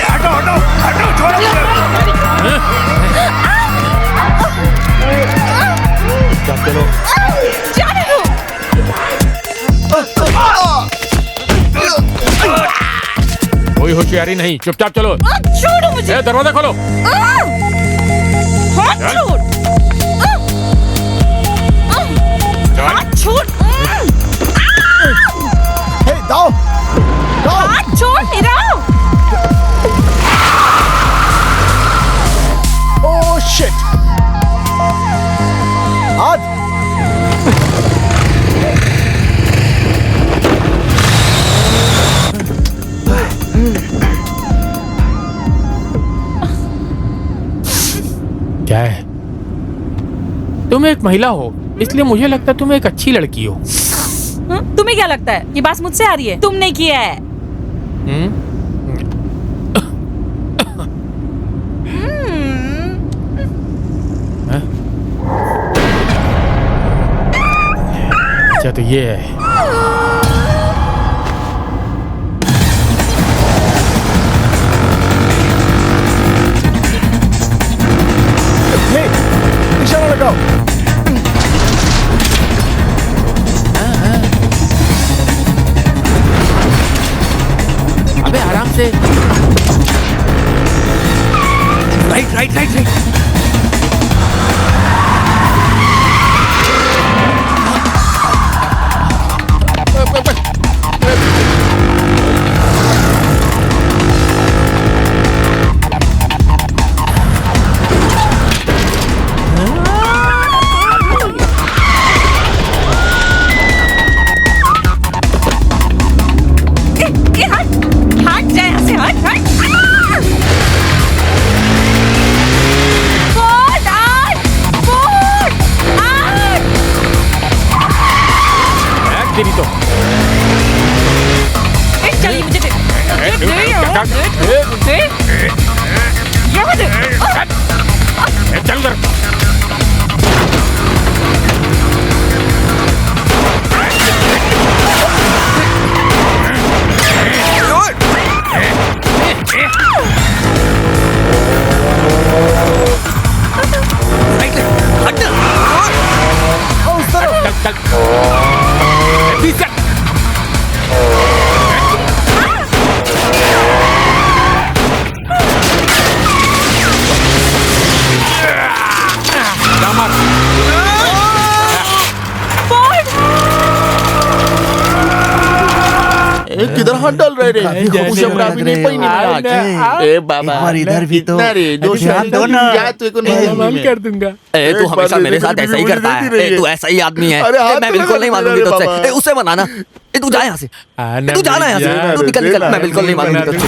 हटो हटो हटो, छोड़ो। चलो जाने दो। कोई होशियारी नहीं, चुपचाप चलो। छोड़ो मुझे। दरवाजा खोलो। हाथ छोड़। हाथ छोड़। दाओ, दाओ। हाथ छोड़ मेरा। Oh shit. आज क्या है? तुम एक महिला हो, इसलिए मुझे लगता है तुम एक अच्छी लड़की हो। तुम्हें क्या लगता है ये बात मुझसे आ रही है? तुमने किया है। अच्छा तो ये है। निशाना लगाओ। अबे आराम से। Right right right right. तेरी तो चलिए मुझे चल उधर। किधर हाथ डाल रहे रे? उसे अपना भी नहीं पही नहीं। ए बाबा, एक बार इधर भी तो ध्यान दो ना। क्या तू को नहीं कर दूंगा। ए तू हमेशा मेरे साथ ऐसा ही करता है। ए तू ऐसा ही आदमी है। अरे हाथ मैं तो बिल्कुल लगा नहीं दे मानूंगी रे तुझसे। बाबा। ए उसे मनाना। ए तू जा यहाँ से। तू जाना यहाँ से। तू निकल निकल। मैं बिल्कुल नहीं मानूंगी तुझसे।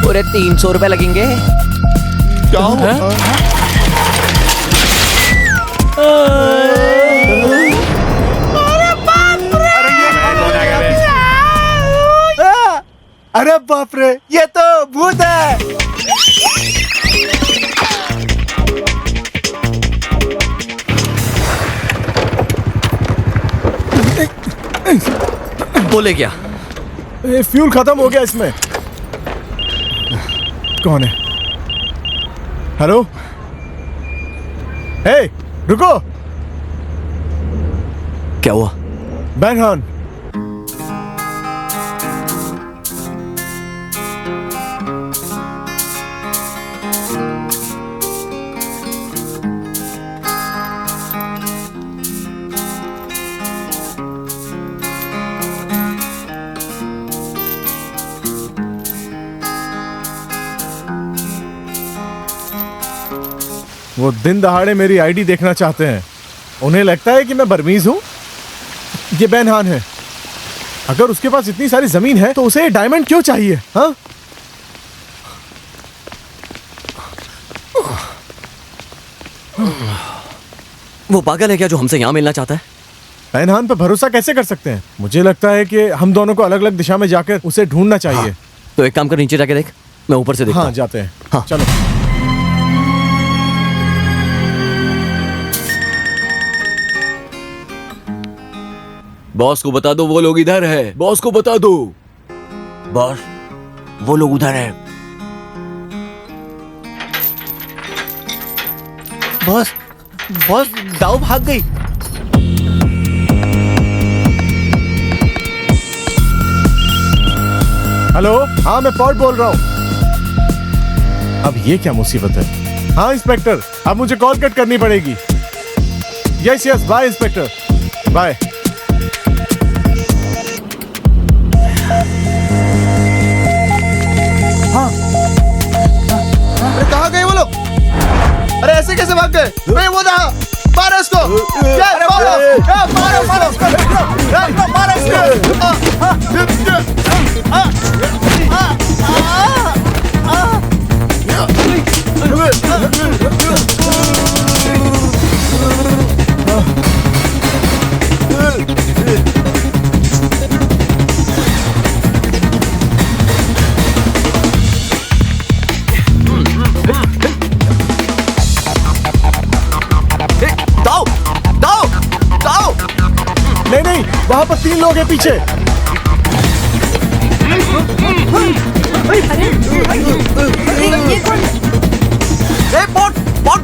पूरे 300 रुपए लगेंगे। क्या हुआ? अरे बाप रे, ये तो भूत है। बोले क्या? फ्यूल खत्म हो गया इसमें। कौन है? हेलो? हे, रुको। क्या हुआ? Ban horn. वो दिन दहाड़े मेरी आईडी देखना चाहते हैं। उन्हें लगता है कि मैं बर्मीज हूँ। ये बेनहान है। अगर उसके पास इतनी सारी जमीन है तो उसे डायमंड क्यों चाहिए? हाँ, वो पागल है क्या जो हमसे यहाँ मिलना चाहता है? बेनहान पे भरोसा कैसे कर सकते हैं? मुझे लगता है कि हम दोनों को अलग अलग दिशा में जाकर उसे ढूंढना चाहिए। हाँ, तो एक काम कर, नीचे जाके देख, मैं ऊपर से देखता हाँ, हूँ। जाते हैं। हाँ। चलो। बॉस को बता दो वो लोग इधर है। बॉस को बता दो। बॉस, वो लोग उधर है। बॉस, बॉस, दाऊ भाग गई। हेलो, हाँ मैं पॉट बोल रहा हूँ। अब ये क्या मुसीबत है? हाँ इंस्पेक्टर, अब मुझे कॉल कट करनी पड़ेगी। Yes yes, bye inspector, bye. हाँ, अरे कहाँ गए वो लोग? अरे ऐसे कैसे भाग गए? अरे वो रहा, मारो इसको! मारो, मारो, मारो इसको! मारो इसको! नहीं नहीं, वहां पर 3 लोग हैं पीछे।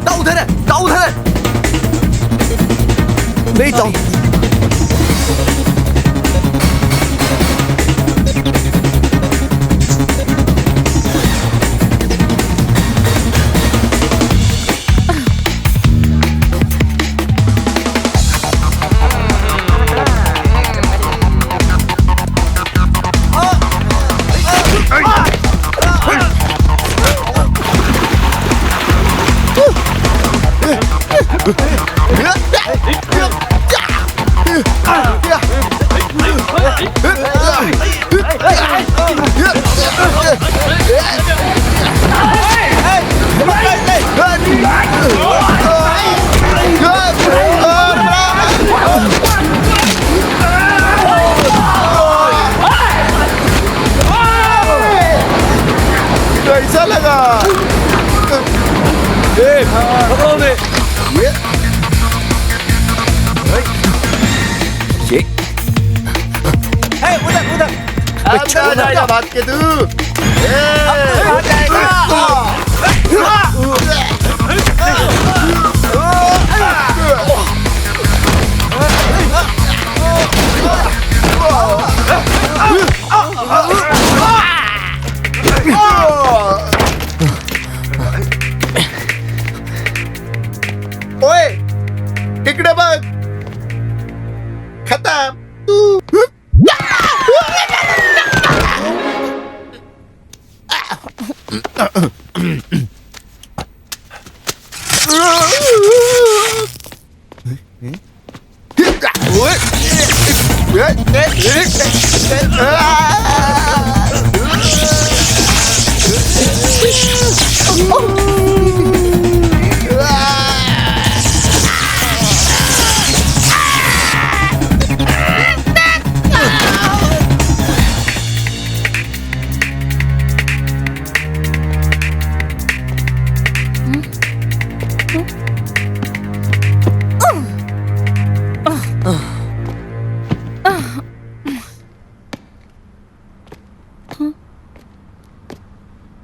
दाऊ उधर है, दाऊ उधर है। नहीं दाऊ, कैसा लगा? पकड़ो उन्हें। उधर उधर अब जाएगा बात के तू। ओए, इकडे बघ, खतम तू।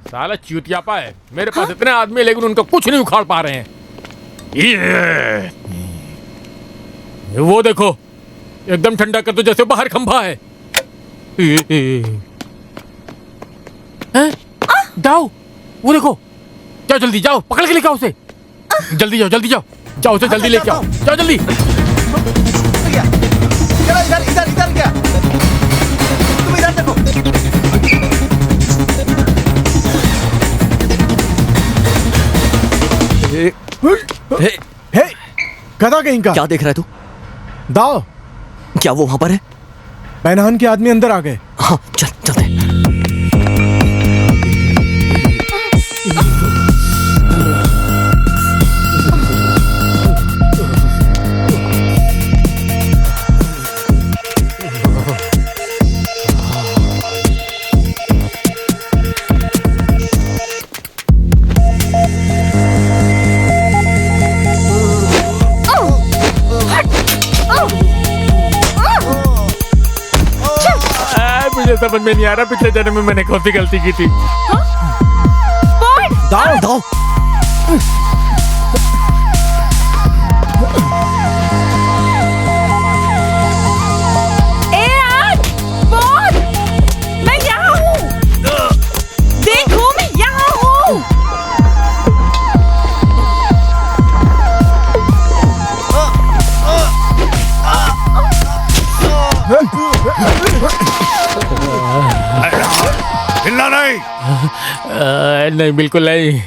साला चूतियापा है। मेरे पास इतने आदमी लेकिन उनको कुछ नहीं उखाड़ पा रहे हैं। ये वो देखो, एकदम ठंडा कर दो जैसे बाहर खंभा है। हैं? दाऊ, वो देखो, जाओ जल्दी जाओ, पकड़ के लेके आओ उसे। जल्दी जाओ, जल्दी जाओ, जाओ उसे जल्दी लेके आओ, जाओ जल्दी। चलो इधर इधर इधर क्या? तुम इधर देखो। हे, हे गधा कहीं का। क्या देख रहा है तू? दाओ। क्या वो वहां पर है? बैनहान के आदमी अंदर आ गए। हाँ चल चलते। मुझे समझ में नहीं आ रहा पिछले जन्म में मैंने कौन सी गलती की थी। दाओ दाओ। मैं यहाँ हूँ। देखो मैं यहाँ हूँ। हिलना नहीं। नहीं बिल्कुल नहीं,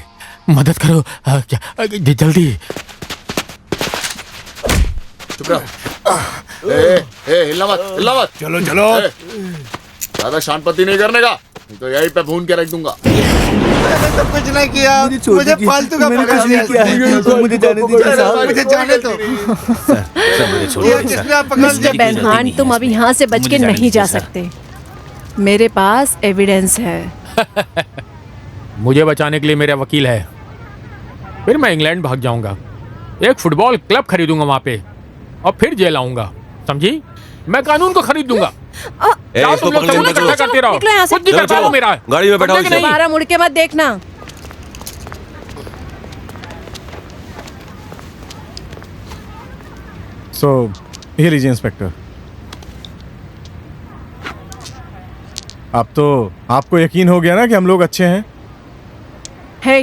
मदद करो। क्या जल्दी। चुप रहो। हिलना मत, हिलना मत। चलो चलो। ज्यादा शांतपति नहीं करने का, नहीं तो यहीं पे भून के रख दूंगा। मैंने तो कुछ नहीं किया, मुझे फालतू का पकड़ लिया। मुझे जाने दीजिए साहब, मुझे जाने दो। मिस्टर बेनहान, तुम अब यहाँ से बच के नहीं जा सकते। मेरे पास एविडेंस है। मुझे बचाने के लिए मेरा वकील है। फिर मैं इंग्लैंड भाग जाऊंगा, एक फुटबॉल क्लब खरीदूंगा वहां पे, और फिर जेल आऊंगा। समझी? मैं कानून को खरीद दूंगा। जाओ तुम लोग सब इकट्ठा करते रहो, कुछ नहीं कर पाओ मेरा। गाड़ी में बैठाओ इसे। दोबारा मुड़ के मत देखना। ये लीजिए इंस्पेक्टर। अब तो आपको यकीन हो गया ना कि हम लोग अच्छे हैं। हे